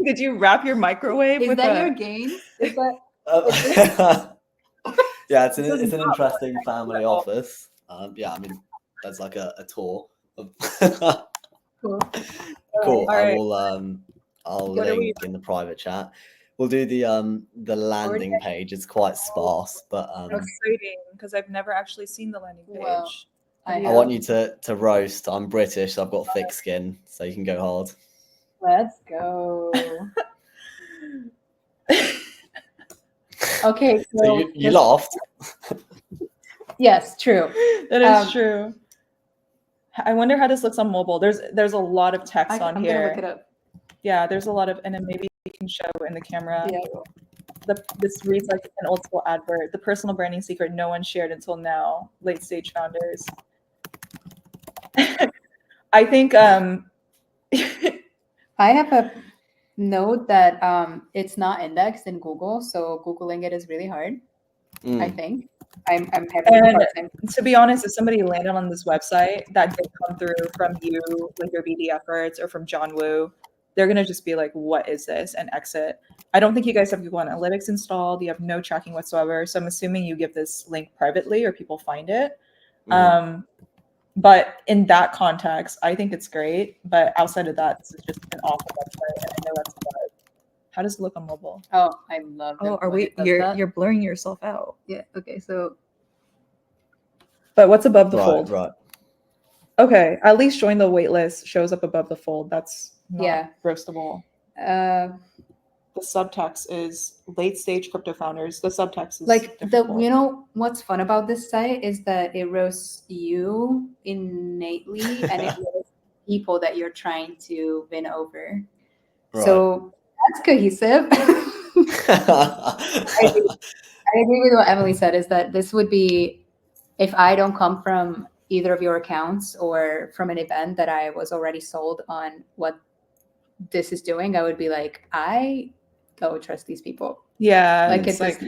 Speaker 2: Did you wrap your microwave
Speaker 1: Is
Speaker 2: with
Speaker 1: that
Speaker 2: a?
Speaker 1: your game? Is that?
Speaker 9: Yeah, it's
Speaker 2: This
Speaker 9: an
Speaker 2: is not
Speaker 9: interesting family
Speaker 2: at all.
Speaker 9: office. Yeah, I mean, there's like a tour.
Speaker 1: Cool.
Speaker 9: Cool.
Speaker 2: All right.
Speaker 9: I'll
Speaker 2: What are we-
Speaker 9: link in the private chat. We'll do the landing page. It's quite sparse, but
Speaker 2: Exciting, because I've never actually seen the landing page.
Speaker 1: Well,
Speaker 9: I want you to roast. I'm British, so I've got thick skin, so you can go hard.
Speaker 1: Let's go. Okay.
Speaker 9: So you laughed.
Speaker 1: Yes, true.
Speaker 2: That is true. I wonder how this looks on mobile. There's a lot of text on
Speaker 1: I'm
Speaker 2: here.
Speaker 1: gonna look it up.
Speaker 2: Yeah, there's a lot of, and then maybe you can show in the camera.
Speaker 1: Yeah.
Speaker 2: This reads like an old school advert. The personal branding secret no one shared until now. Late stage founders. I think
Speaker 1: I have a note that it's not indexed in Google, so Googling it is really hard. I think I'm having a hard time.
Speaker 2: to be honest, if somebody landed on this website that did come through from you, like your BD efforts, or from John Woo, they're gonna just be like, "What is this?" and exit. I don't think you guys have Google Analytics installed. You have no tracking whatsoever. So I'm assuming you give this link privately, or people find it. But in that context, I think it's great. But outside of that, this is just an awful website, and I know that's about How does it look on mobile?
Speaker 1: Oh, I love it.
Speaker 2: Oh, are
Speaker 1: when
Speaker 2: we?
Speaker 1: it does
Speaker 2: You're
Speaker 1: that.
Speaker 2: you're blurring yourself out.
Speaker 1: Yeah. Okay. So
Speaker 2: But what's above the fold?
Speaker 9: Right.
Speaker 2: Okay, at least join the wait list shows up above the fold. That's not
Speaker 1: Yeah.
Speaker 2: roastable. The subtext is late stage crypto founders. The subtext is
Speaker 1: like the
Speaker 2: difficult.
Speaker 1: you know what's fun about this site is that it roasts you innately and it roasts people that you're trying to win over. So that's cohesive. I agree with what Emily said, is that this would be, if I don't come from either of your accounts or from an event that I was already sold on what this is doing, I would be like, I don't trust these people.
Speaker 2: Yeah,
Speaker 1: Like
Speaker 2: it's like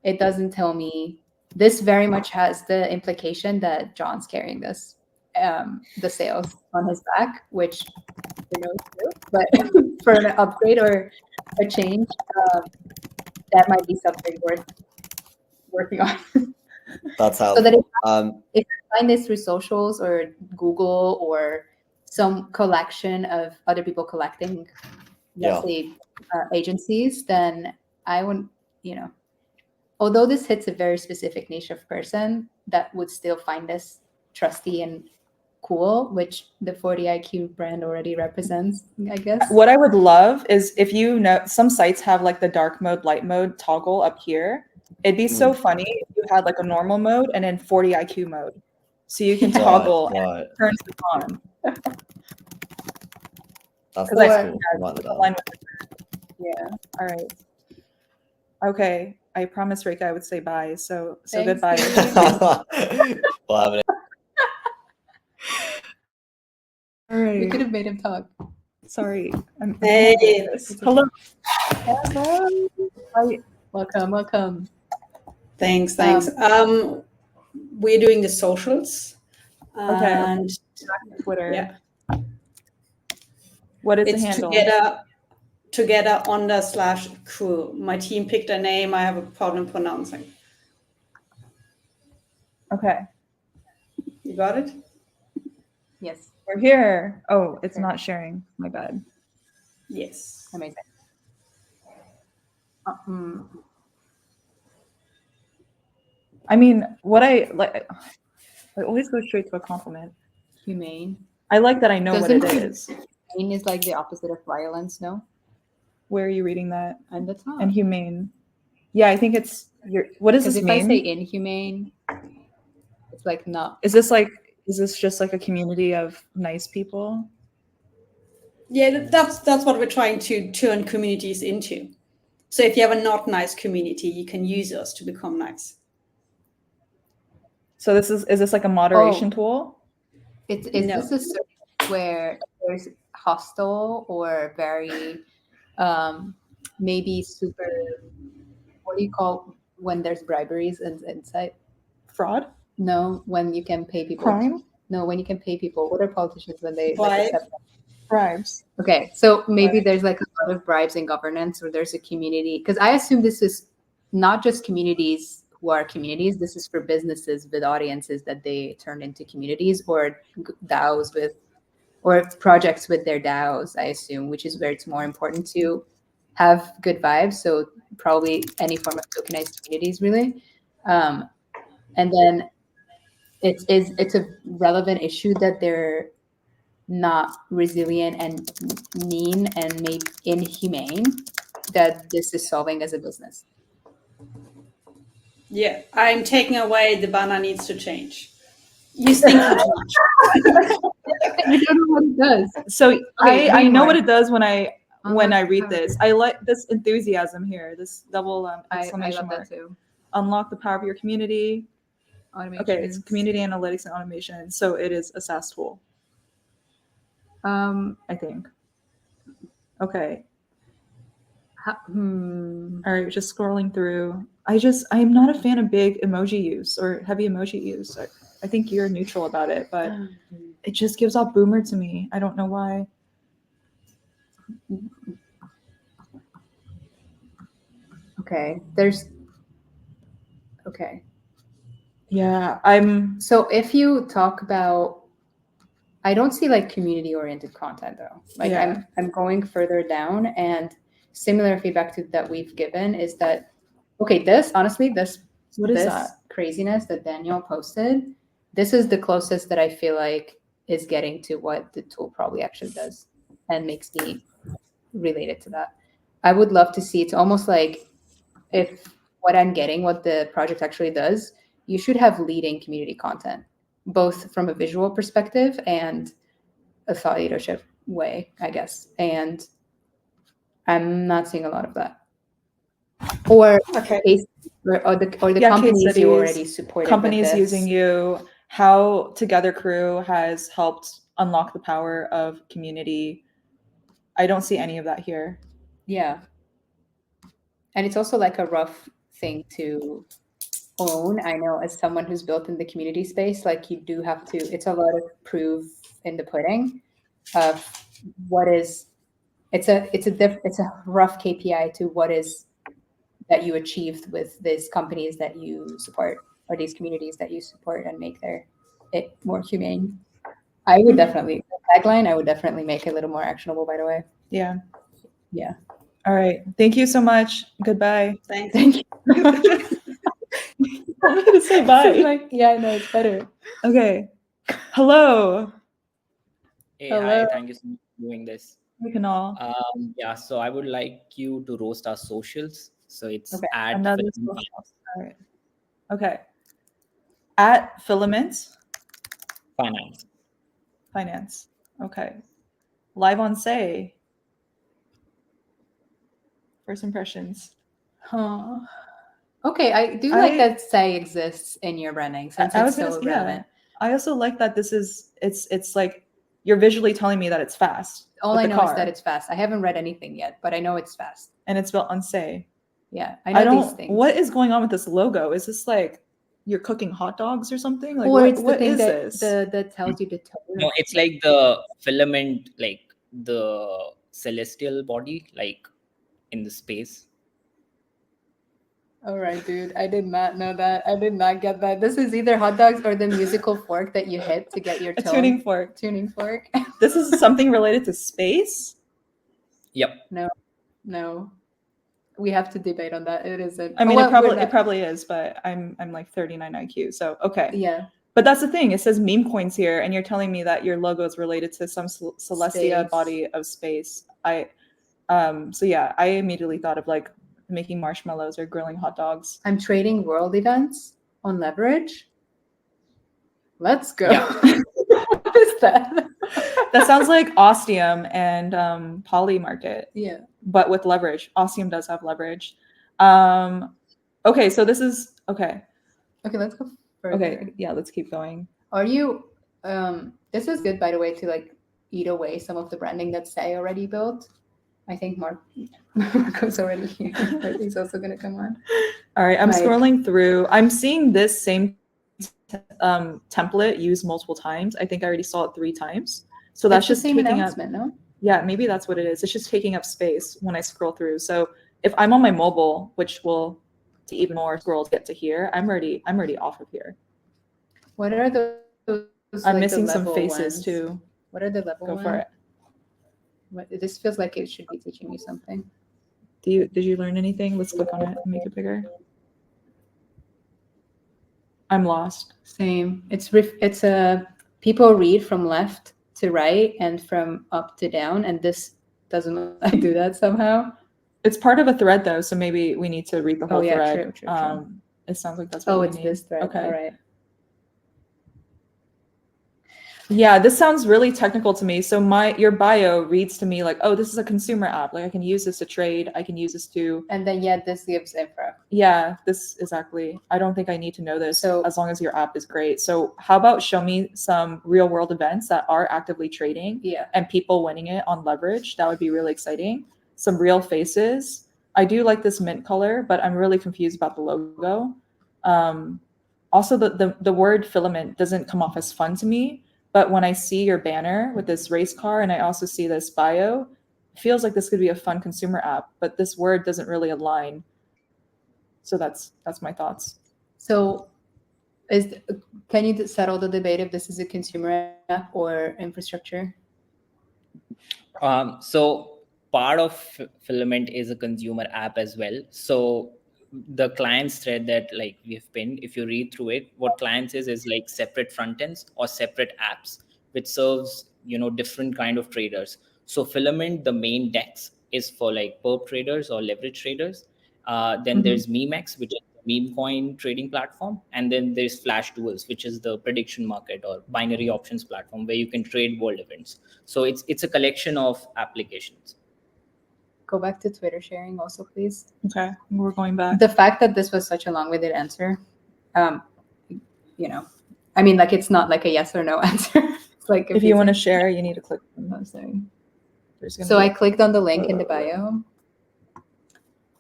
Speaker 1: it doesn't tell me. This very much has the implication that John's carrying this, the sales on his back, which who knows too. But for an upgrade or a change, that might be something worth working on.
Speaker 9: That's helpful.
Speaker 1: So that if I find this through socials or Google or some collection of other people collecting, let's say, agencies, then I wouldn't, although this hits a very specific niche of person that would still find this trusty and cool, which the 40 IQ brand already represents, I guess.
Speaker 2: what I would love is if some sites have like the dark mode, light mode toggle up here. It'd be so funny if you had like a normal mode and then 40 IQ mode. So you can toggle and it turns it on.
Speaker 9: That's
Speaker 2: cool.
Speaker 1: Yeah.
Speaker 2: All right. Okay. I promised Reka I would say bye. So
Speaker 1: Thanks,
Speaker 2: goodbye.
Speaker 9: We'll have it.
Speaker 2: All right.
Speaker 1: We could have made him talk.
Speaker 2: Sorry.
Speaker 10: Hey.
Speaker 2: Hello.
Speaker 1: Hi. Welcome.
Speaker 10: Thanks. We're doing the socials.
Speaker 2: Okay.
Speaker 10: And
Speaker 2: Twitter.
Speaker 10: Yeah.
Speaker 2: What is
Speaker 10: It's
Speaker 2: the handle?
Speaker 10: together_crew. My team picked a name I have a problem pronouncing.
Speaker 2: Okay.
Speaker 10: You got it?
Speaker 1: Yes.
Speaker 2: We're here. Oh, it's not sharing. My bad.
Speaker 10: Yes.
Speaker 1: Amazing.
Speaker 2: I mean, what I like, I always go straight to a compliment.
Speaker 1: Humane.
Speaker 2: I like that I know what it
Speaker 1: Doesn't
Speaker 2: is.
Speaker 1: Humane is like the opposite of violence, no?
Speaker 2: Where are you reading that?
Speaker 1: And the top.
Speaker 2: And humane. Yeah, I think it's your. What does this
Speaker 1: if
Speaker 2: mean?
Speaker 1: I say inhumane, it's like not.
Speaker 2: Is this just like a community of nice people?
Speaker 10: Yeah, that's what we're trying to turn communities into. So if you have a not nice community, you can use us to become nice.
Speaker 2: So is this like a moderation tool?
Speaker 1: Is this a service where there's hostile or very maybe super, what do you call when there's briberies inside?
Speaker 2: Fraud?
Speaker 1: No, when you can pay people.
Speaker 2: Crime?
Speaker 1: No, when you can pay people. What are politicians when they
Speaker 10: Bribe?
Speaker 2: Bribes.
Speaker 1: Okay, so maybe there's like a lot of bribes in governance, or there's a community, because I assume this is not just communities who are communities. This is for businesses with audiences that they turn into communities, or DAOs or projects with their DAOs, I assume, which is where it's more important to have good vibes. So probably any form of tokenized communities, really. And then it's a relevant issue that they're not resilient and mean and maybe inhumane, that this is solving as a business.
Speaker 10: Yeah, I'm taking away the banner needs to change. You stink too much.
Speaker 1: You don't know what it does.
Speaker 2: So
Speaker 1: Okay,
Speaker 2: I know
Speaker 1: more.
Speaker 2: what it does when I read
Speaker 1: power.
Speaker 2: this. I like this enthusiasm here. This double
Speaker 1: I
Speaker 2: exclamation
Speaker 1: love
Speaker 2: mark.
Speaker 1: that too.
Speaker 2: Unlock the power of your community.
Speaker 1: Automation.
Speaker 2: Okay, it's community analytics and automation. So it is a SaaS tool, I think. Okay. All right, just scrolling through. I'm not a fan of big emoji use or heavy emoji use. I think you're neutral about it, but it just gives off boomer to me. I don't know why.
Speaker 1: Okay. Okay.
Speaker 2: Yeah,
Speaker 1: So if you talk about, I don't see like community oriented content though. Like
Speaker 2: Yeah.
Speaker 1: I'm going further down, and similar feedback to that we've given is that, okay, this honestly, this
Speaker 2: What is
Speaker 1: this
Speaker 2: that?
Speaker 1: craziness that Daniel posted, this is the closest that I feel like is getting to what the tool probably actually does and makes me relate it to that. I would love to see, it's almost like if what I'm getting, what the project actually does, you should have leading community content, both from a visual perspective and a thought leadership way, I guess. And I'm not seeing a lot of that. Or
Speaker 10: Okay.
Speaker 1: or the
Speaker 2: Yeah, case
Speaker 1: companies you
Speaker 2: studies,
Speaker 1: already supported.
Speaker 2: companies
Speaker 1: with this.
Speaker 2: using you, how Together Crew has helped unlock the power of community. I don't see any of that here.
Speaker 1: Yeah. And it's also like a rough thing to own. I know as someone who's built in the community space, like you do have to, it's a lot of proof in the pudding of what is, it's a rough KPI to what is that you achieved with these companies that you support or these communities that you support and make it more humane. I would definitely, the tagline, I would definitely make it a little more actionable, by the way.
Speaker 2: Yeah.
Speaker 1: Yeah.
Speaker 2: All right. Thank you so much. Goodbye.
Speaker 10: Thanks.
Speaker 1: Thank you.
Speaker 2: I wanted to say bye.
Speaker 1: Like, yeah, no, it's better.
Speaker 2: Okay. Hello.
Speaker 11: Hey,
Speaker 1: Hello.
Speaker 11: hi, thank you so much for doing this.
Speaker 2: We can all.
Speaker 11: Yeah, so I would like you to roast our socials. So it's
Speaker 2: Okay.
Speaker 11: at
Speaker 2: Another
Speaker 11: Film
Speaker 2: social.
Speaker 11: House
Speaker 2: All right. Okay. At Filament
Speaker 11: Finance.
Speaker 2: Finance. Okay. Live on Say. First impressions.
Speaker 1: Huh. Okay, I do like that Say exists in your branding since it's so relevant.
Speaker 2: I also like that this is it's like you're visually telling me that it's fast.
Speaker 1: All I know is that it's fast. I haven't read anything yet, but I know it's fast.
Speaker 2: And it's built on Say.
Speaker 1: Yeah, I know these things.
Speaker 2: What is going on with this logo? Is this like you're cooking hot dogs or something? Like
Speaker 1: or it's the
Speaker 2: what
Speaker 1: thing
Speaker 2: is this?
Speaker 1: that tells you the tone.
Speaker 11: No, it's like the filament, like the celestial body, like in the space.
Speaker 1: All right, dude. I did not know that. I did not get that. This is either hot dogs or the musical fork that you hit to get your tone.
Speaker 2: A tuning fork.
Speaker 1: Tuning fork.
Speaker 2: This is something related to space?
Speaker 11: Yep.
Speaker 1: No. We have to debate on that. It isn't.
Speaker 2: I mean, it probably is, but I'm like 39 IQ, so okay.
Speaker 1: Yeah.
Speaker 2: But that's the thing. It says meme coins here, and you're telling me that your logo is related to some celestia body of space. So yeah, I immediately thought of like making marshmallows or grilling hot dogs.
Speaker 1: I'm trading world events on Leverage. Let's go.
Speaker 11: Yeah.
Speaker 1: What is that?
Speaker 2: That sounds like Ostium and Poly Market.
Speaker 1: Yeah.
Speaker 2: But with Leverage. Ostium does have Leverage. Okay, so this is okay.
Speaker 1: Okay, let's go further.
Speaker 2: Okay, yeah, let's keep going.
Speaker 1: Are you this is good, by the way, to like eat away some of the branding that Say already built. I think Marco's already here. He's also gonna come on.
Speaker 2: All right, I'm scrolling through. I'm seeing this same template used multiple times. I think I already saw it 3 times. So that's just
Speaker 1: the same
Speaker 2: taking
Speaker 1: announcement, no?
Speaker 2: Yeah, maybe that's what it is. It's just taking up space when I scroll through. So if I'm on my mobile, which will to even more scroll to get to here, I'm already off of here.
Speaker 1: What are those?
Speaker 2: I'm missing some faces too.
Speaker 1: What are the level
Speaker 2: Go
Speaker 1: ones?
Speaker 2: for it.
Speaker 1: This feels like it should be teaching me something.
Speaker 2: Did you learn anything? Let's click on it and make it bigger. I'm lost.
Speaker 1: Same. It's people read from left to right and from up to down, and this doesn't do that somehow.
Speaker 2: It's part of a thread though, so maybe we need to read the whole thread.
Speaker 1: True.
Speaker 2: It sounds like that's what we
Speaker 1: it's
Speaker 2: need.
Speaker 1: this thread.
Speaker 2: Okay.
Speaker 1: All right.
Speaker 2: Yeah, this sounds really technical to me. So your bio reads to me like, oh, this is a consumer app. Like I can use this to trade. I can use this to.
Speaker 1: And then this gives info.
Speaker 2: Yeah, this exactly. I don't think I need to know this. So as long as your app is great. So how about show me some real world events that are actively trading?
Speaker 1: Yeah.
Speaker 2: And people winning it on Leverage. That would be really exciting. Some real faces. I do like this mint color, but I'm really confused about the logo. Also, the word filament doesn't come off as fun to me. But when I see your banner with this race car and I also see this bio, it feels like this could be a fun consumer app, but this word doesn't really align. So that's my thoughts.
Speaker 1: So can you settle the debate if this is a consumer app or infrastructure?
Speaker 11: So part of Filament is a consumer app as well. So the clients thread that like we've pinned, if you read through it, what clients is like separate front ends or separate apps, which serves, different kind of traders. So Filament, the main DEX is for like perp traders or leverage traders. Then there's Memex, which is the meme coin trading platform. And then there's Flash Tools, which is the prediction market or binary options platform where you can trade world events. So it's a collection of applications.
Speaker 1: Go back to Twitter sharing also, please.
Speaker 2: Okay, we're going back.
Speaker 1: The fact that this was such a long-winded answer, I mean, like, it's not like a yes or no answer. It's like
Speaker 2: if you want to share, you need to click.
Speaker 1: Oh, sorry. So I clicked on the link in the bio,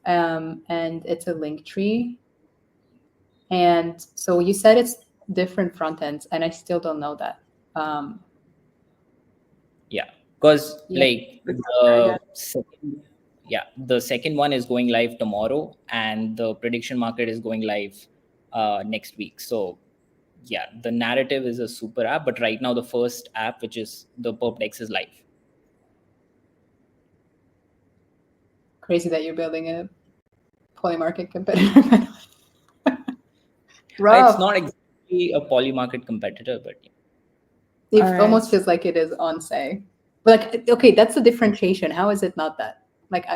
Speaker 1: and it's a link tree. And so you said it's different front ends, and I still don't know that.
Speaker 11: Yeah, because like the second one is going live tomorrow, and the prediction market is going live next week. So yeah, the narrative is a super app, but right now the first app, which is the PerpDex, is live.
Speaker 1: Crazy that you're building a polymarket competitor.
Speaker 11: It's not exactly a polymarket competitor, but
Speaker 1: it almost feels like it is on say. But like, okay, that's the differentiation. How is it not that? Like,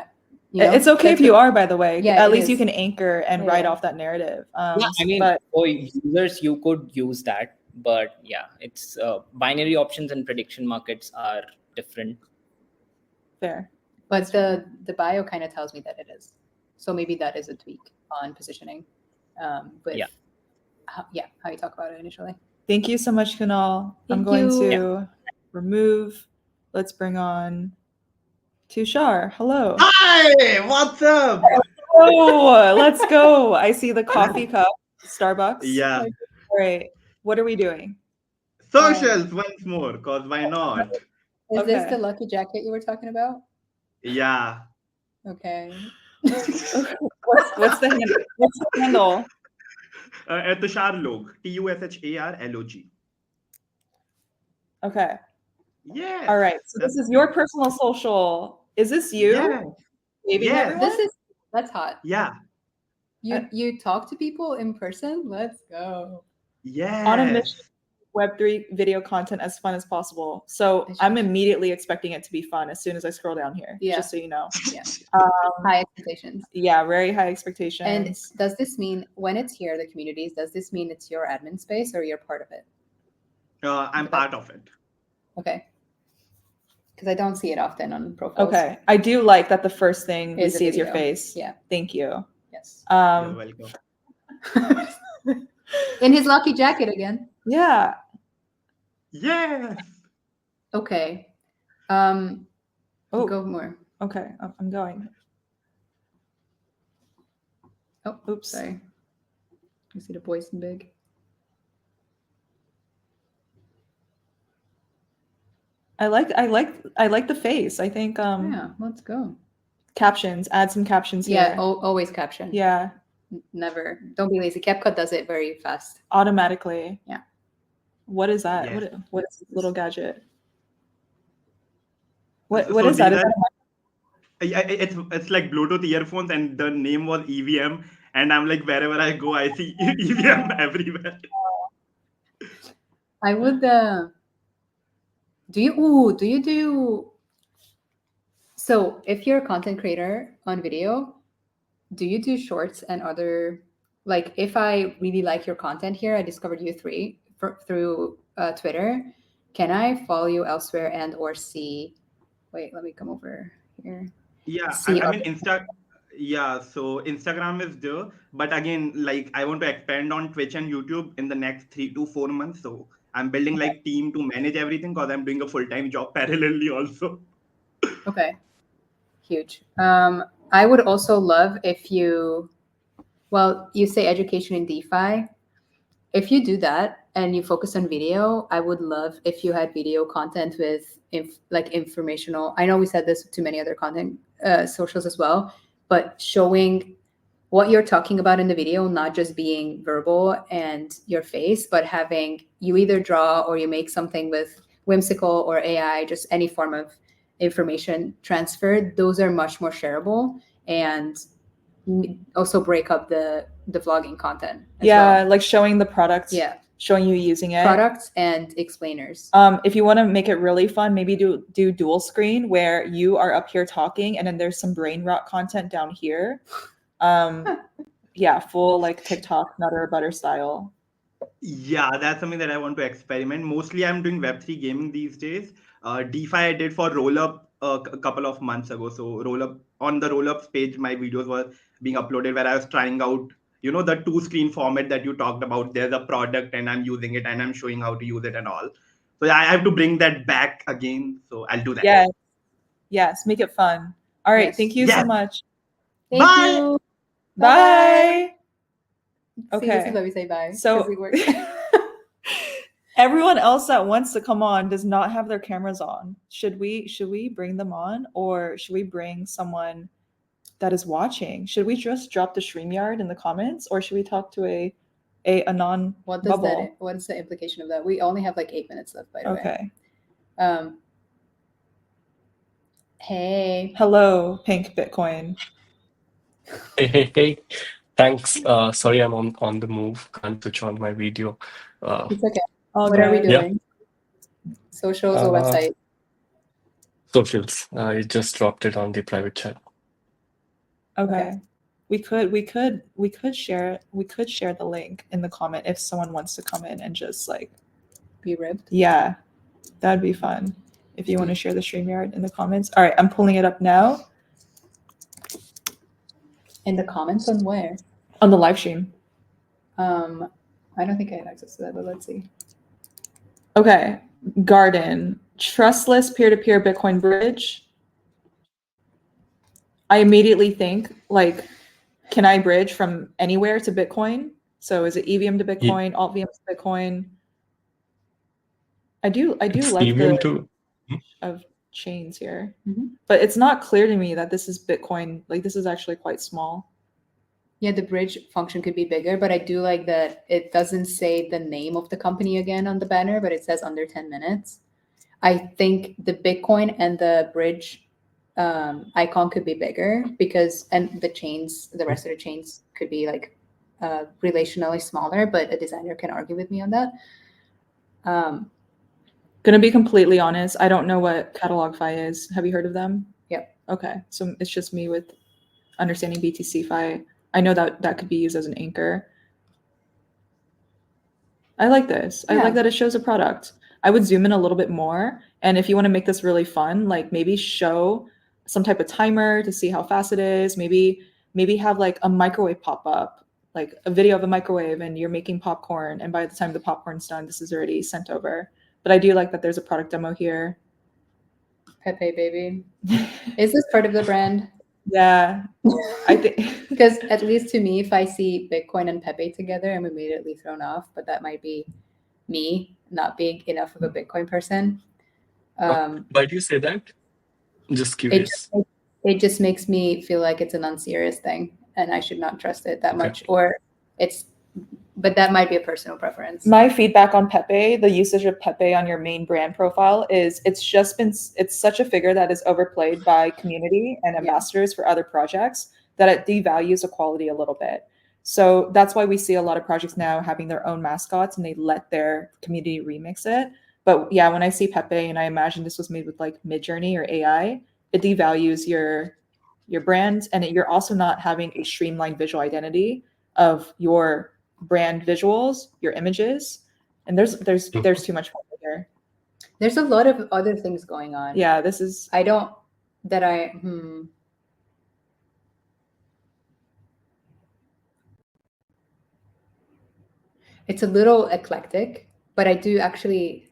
Speaker 2: it's okay if you are, by the way.
Speaker 1: Yeah,
Speaker 2: at least you can anchor and write off that narrative.
Speaker 11: Yeah, I mean, for users, you could use that, but yeah, it's binary options and prediction markets are different.
Speaker 2: Fair.
Speaker 1: But the bio kind of tells me that it is. So maybe that is a tweak on positioning. But how you talk about it initially.
Speaker 2: Thank you so much, Kunal. I'm going to remove. Let's bring on Tushar. Hello.
Speaker 12: Hi, what's up?
Speaker 2: Oh, let's go. I see the coffee cup, Starbucks.
Speaker 12: Yeah.
Speaker 2: Great. What are we doing?
Speaker 12: Socials once more, because why not?
Speaker 1: Is this the lucky jacket you were talking about?
Speaker 12: Yeah.
Speaker 1: Okay.
Speaker 2: What's the handle?
Speaker 12: Tushar Log. TUSHARLOG.
Speaker 2: Okay.
Speaker 12: Yeah.
Speaker 2: All right. So this is your personal social. Is this you?
Speaker 12: Yeah.
Speaker 1: Yeah. That's hot.
Speaker 12: Yeah.
Speaker 1: You talk to people in person? Let's go.
Speaker 12: Yeah.
Speaker 2: On a mission, Web3 video content as fun as possible. So I'm immediately expecting it to be fun as soon as I scroll down here.
Speaker 1: Yeah.
Speaker 2: Just so you know.
Speaker 1: Yeah. High expectations.
Speaker 2: Yeah, very high expectations.
Speaker 1: And does this mean when it's here, the communities, does this mean it's your admin space or you're part of it?
Speaker 12: I'm part of it.
Speaker 1: Okay. Because I don't see it often on profiles.
Speaker 2: Okay. I do like that the first thing we see is your
Speaker 1: video.
Speaker 2: face.
Speaker 1: Yeah.
Speaker 2: Thank you.
Speaker 1: Yes.
Speaker 12: You're welcome.
Speaker 1: In his lucky jacket again.
Speaker 2: Yeah.
Speaker 12: Yes.
Speaker 1: Okay.
Speaker 2: Oh.
Speaker 1: Go more.
Speaker 2: Okay. I'm going.
Speaker 1: Oh, oops. Sorry. You see the voice in big.
Speaker 2: I like the face. I think
Speaker 1: yeah, let's go.
Speaker 2: Captions. Add some captions here.
Speaker 1: Yeah, always caption.
Speaker 2: Yeah.
Speaker 1: Never. Don't be lazy. CapCut does it very fast.
Speaker 2: Automatically.
Speaker 1: Yeah.
Speaker 2: What is that?
Speaker 12: Yes.
Speaker 2: What is this little gadget? What is that?
Speaker 12: It's like Bluetooth earphones, and the name was EVM, and I'm like, wherever I go, I see EVM everywhere.
Speaker 1: I would. Do you do? So if you're a content creator on video, do you do shorts and other? Like, if I really like your content here, I discovered you through Twitter. Can I follow you elsewhere and or see? Wait, let me come over here.
Speaker 12: Yeah, I mean, Yeah, so Instagram is there, but again, like I want to expand on Twitch and YouTube in the next 3 to 4 months. So I'm building like team to manage everything because I'm doing a full-time job parallelly also.
Speaker 1: Okay, huge. I would also love if you say education in DeFi. If you do that and you focus on video, I would love if you had video content with informational. I know we said this to many other content socials as well, but showing what you're talking about in the video, not just being verbal and your face, but having you either draw or you make something with whimsical or AI, just any form of information transferred, those are much more shareable and also break up the vlogging content as well.
Speaker 2: Like showing the products, showing you using it,
Speaker 1: products and explainers.
Speaker 2: If you want to make it really fun, maybe do dual screen where you are up here talking and then there's some brain rot content down here. Full like TikTok Nutter Butter style.
Speaker 12: Yeah, that's something that I want to experiment. Mostly I'm doing Web3 gaming these days. DeFi I did for Rollup a couple of months ago. So on the Rollups page, my videos were being uploaded where I was trying out, the 2-screen format that you talked about. There's a product and I'm using it and I'm showing how to use it and all. So I have to bring that back again. So I'll do that.
Speaker 2: Yes, make it fun. All right, thank you so much.
Speaker 1: Thank you.
Speaker 2: Bye.
Speaker 1: Okay. See, this is what we say bye.
Speaker 2: So everyone else that wants to come on does not have their cameras on. Should we bring them on, or should we bring someone that is watching? Should we just drop the StreamYard in the comments, or should we talk to a non bubble?
Speaker 1: What's the implication of that? We only have like 8 minutes left, by the way.
Speaker 2: Okay.
Speaker 1: Hey.
Speaker 2: Hello, Pink Bitcoin.
Speaker 13: Hey. Thanks. Sorry, I'm on the move. Can't switch on my video.
Speaker 1: It's okay. What are we doing? Socials or website?
Speaker 13: Socials. I just dropped it on the private chat.
Speaker 2: Okay. We could share the link in the comment if someone wants to come in and just like
Speaker 1: be ribbed.
Speaker 2: Yeah, that'd be fun. If you want to share the StreamYard in the comments. All right, I'm pulling it up now.
Speaker 1: In the comments on where?
Speaker 2: On the live stream.
Speaker 1: I don't think I have access to that, but let's see.
Speaker 2: Okay, Garden, trustless peer-to-peer Bitcoin bridge. I immediately think like, can I bridge from anywhere to Bitcoin? So is it EVM to Bitcoin, alt VM to Bitcoin? I do like the of chains here, but it's not clear to me that this is Bitcoin. Like this is actually quite small.
Speaker 1: Yeah, the bridge function could be bigger, but I do like that it doesn't say the name of the company again on the banner, but it says under 10 minutes. I think the Bitcoin and the bridge icon could be bigger and the rest of the chains could be like relationally smaller, but a designer can argue with me on that.
Speaker 2: Gonna be completely honest, I don't know what CatalogFi is. Have you heard of them?
Speaker 1: Yep.
Speaker 2: Okay, so it's just me with understanding BTCFi. I know that could be used as an anchor. I like this. Yeah. I like that it shows a product. I would zoom in a little bit more. And if you want to make this really fun, like maybe show some type of timer to see how fast it is. Maybe have like a microwave pop up, like a video of a microwave and you're making popcorn. And by the time the popcorn's done, this is already sent over. But I do like that there's a product demo here.
Speaker 1: Pepe, baby. Is this part of the brand?
Speaker 2: Yeah, I think
Speaker 1: because at least to me, if I see Bitcoin and Pepe together, I'm immediately thrown off. But that might be me not being enough of a Bitcoin person.
Speaker 13: Why do you say that? Just curious.
Speaker 1: It just makes me feel like it's an unserious thing, and I should not trust it that much. But that might be a personal preference.
Speaker 2: My feedback on Pepe, the usage of Pepe on your main brand profile is it's such a figure that is overplayed by community and ambassadors for other projects that it devalues equality a little bit. So that's why we see a lot of projects now having their own mascots and they let their community remix it. But yeah, when I see Pepe and I imagine this was made with like Midjourney or AI, it devalues your brand, and you're also not having a streamlined visual identity of your brand visuals, your images, and there's too much here.
Speaker 1: There's a lot of other things going on.
Speaker 2: Yeah, this is
Speaker 1: It's a little eclectic, but I do actually.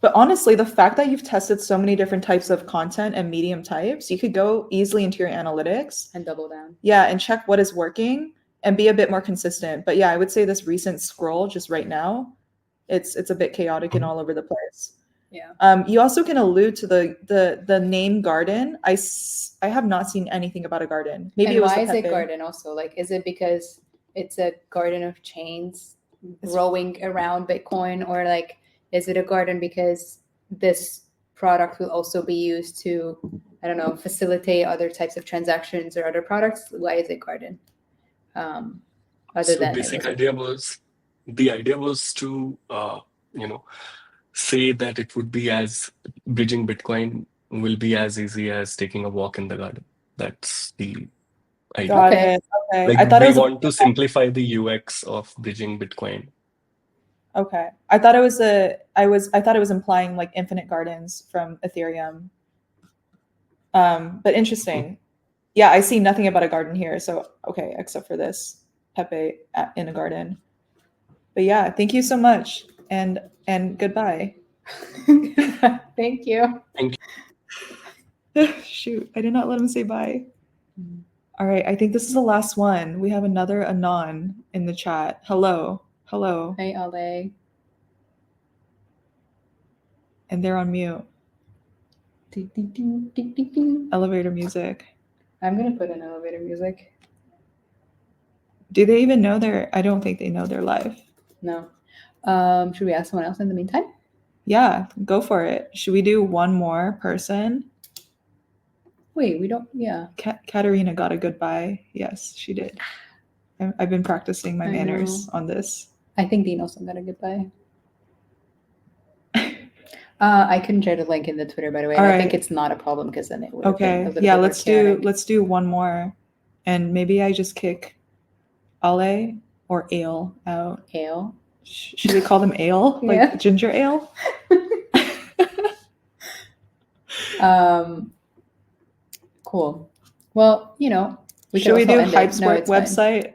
Speaker 2: But honestly, the fact that you've tested so many different types of content and medium types, you could go easily into your analytics
Speaker 1: and double down.
Speaker 2: Yeah, and check what is working and be a bit more consistent. But yeah, I would say this recent scroll just right now, it's a bit chaotic and all over the place.
Speaker 1: Yeah.
Speaker 2: You also can allude to the name garden. I have not seen anything about a garden. Maybe
Speaker 1: and
Speaker 2: it was
Speaker 1: why is it garden also? Like, is it because it's a garden of chains growing around Bitcoin, or like, is it a garden because this product will also be used to, I don't know, facilitate other types of transactions or other products, why is it garden? Other
Speaker 13: So
Speaker 1: than
Speaker 13: the idea was to say that it would be as bridging Bitcoin will be as easy as taking a walk in the garden. That's the idea.
Speaker 2: Got it. Okay.
Speaker 13: Like
Speaker 2: I thought
Speaker 13: we
Speaker 2: it was
Speaker 13: want to simplify the UX of bridging Bitcoin.
Speaker 2: okay. I thought it was implying like infinite gardens from Ethereum. But interesting. Yeah, I see nothing about a garden here. So okay, except for this Pepe in a garden. But yeah, thank you so much, and goodbye.
Speaker 1: Thank you.
Speaker 13: Thank
Speaker 2: you. Shoot, I did not let him say bye. All right, I think this is the last one. We have another Anon in the chat. Hello.
Speaker 1: Hey, Ale.
Speaker 2: And they're on mute.
Speaker 1: Ding, ding, ding, ding, ding, ding.
Speaker 2: Elevator music.
Speaker 1: I'm gonna put in elevator music.
Speaker 2: Do they even know I don't think they know they're live.
Speaker 1: No. Should we ask someone else in the meantime?
Speaker 2: Yeah, go for it. Should we do one more person?
Speaker 1: Wait, we don't. Yeah.
Speaker 2: Katarina got a goodbye. Yes, she did. I've been practicing my manners on this.
Speaker 1: I think Dean also got a goodbye. I couldn't share the link in the Twitter, by the way. I think it's not a problem because then it would.
Speaker 2: Okay. Yeah, let's do one more, and maybe I just kick Ale or Ale out.
Speaker 1: Ale.
Speaker 2: Should we call them ale? Like ginger ale?
Speaker 1: Cool. Well,
Speaker 2: should we do Hypesport website?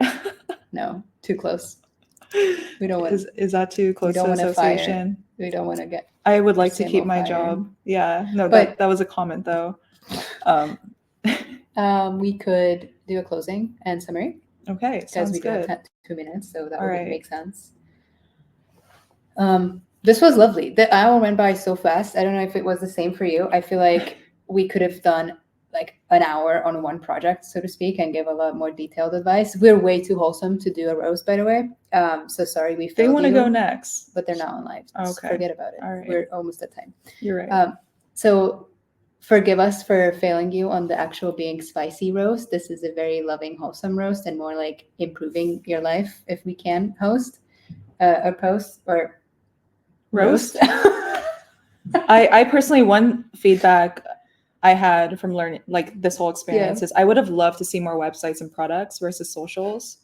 Speaker 1: No, too close. We don't want.
Speaker 2: Is that too close to association?
Speaker 1: We don't want to get.
Speaker 2: I would like to keep my job. Yeah. No, but that was a comment though.
Speaker 1: We could do a closing and summary.
Speaker 2: Okay, sounds good.
Speaker 1: Because we got 2 minutes, so that would make sense. This was lovely. The hour went by so fast. I don't know if it was the same for you. I feel like we could have done like an hour on one project, so to speak, and give a lot more detailed advice. We're way too wholesome to do a roast, by the way. So sorry, we failed.
Speaker 2: They want to go next,
Speaker 1: but they're not on live. Okay, forget about it.
Speaker 2: All right.
Speaker 1: We're almost at time.
Speaker 2: You're right.
Speaker 1: So forgive us for failing you on the actual being spicy roast. This is a very loving, wholesome roast, and more like improving your life if we can host a post or roast.
Speaker 2: I personally, one feedback I had from learning like this whole experience is I would have loved to see more websites and products versus socials.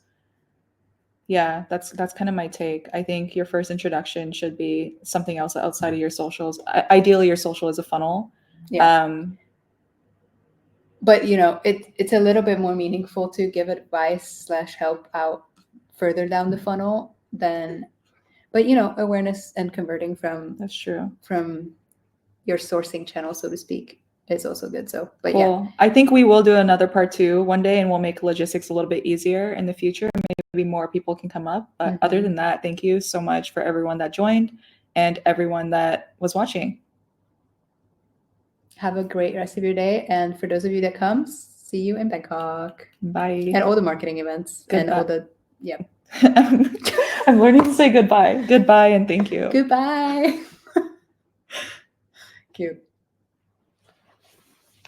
Speaker 2: Yeah, that's kind of my take. I think your first introduction should be something else outside of your socials. Ideally, your social is a funnel. Yeah.
Speaker 1: But it's a little bit more meaningful to give advice / help out further down the funnel than, but awareness and converting from
Speaker 2: that's true
Speaker 1: from your sourcing channel, so to speak, is also good. So, but
Speaker 2: cool. Yeah, I think we will do another part 2 one day, and we'll make logistics a little bit easier in the future. Maybe more people can come up. But other than that, thank you so much for everyone that joined and everyone that was watching.
Speaker 1: Have a great rest of your day. And for those of you that come, see you in Bangkok.
Speaker 2: Bye.
Speaker 1: And all the marketing events.
Speaker 2: Goodbye.
Speaker 1: And all the,
Speaker 2: I'm learning to say goodbye. Goodbye and thank you.
Speaker 1: Goodbye. Cute.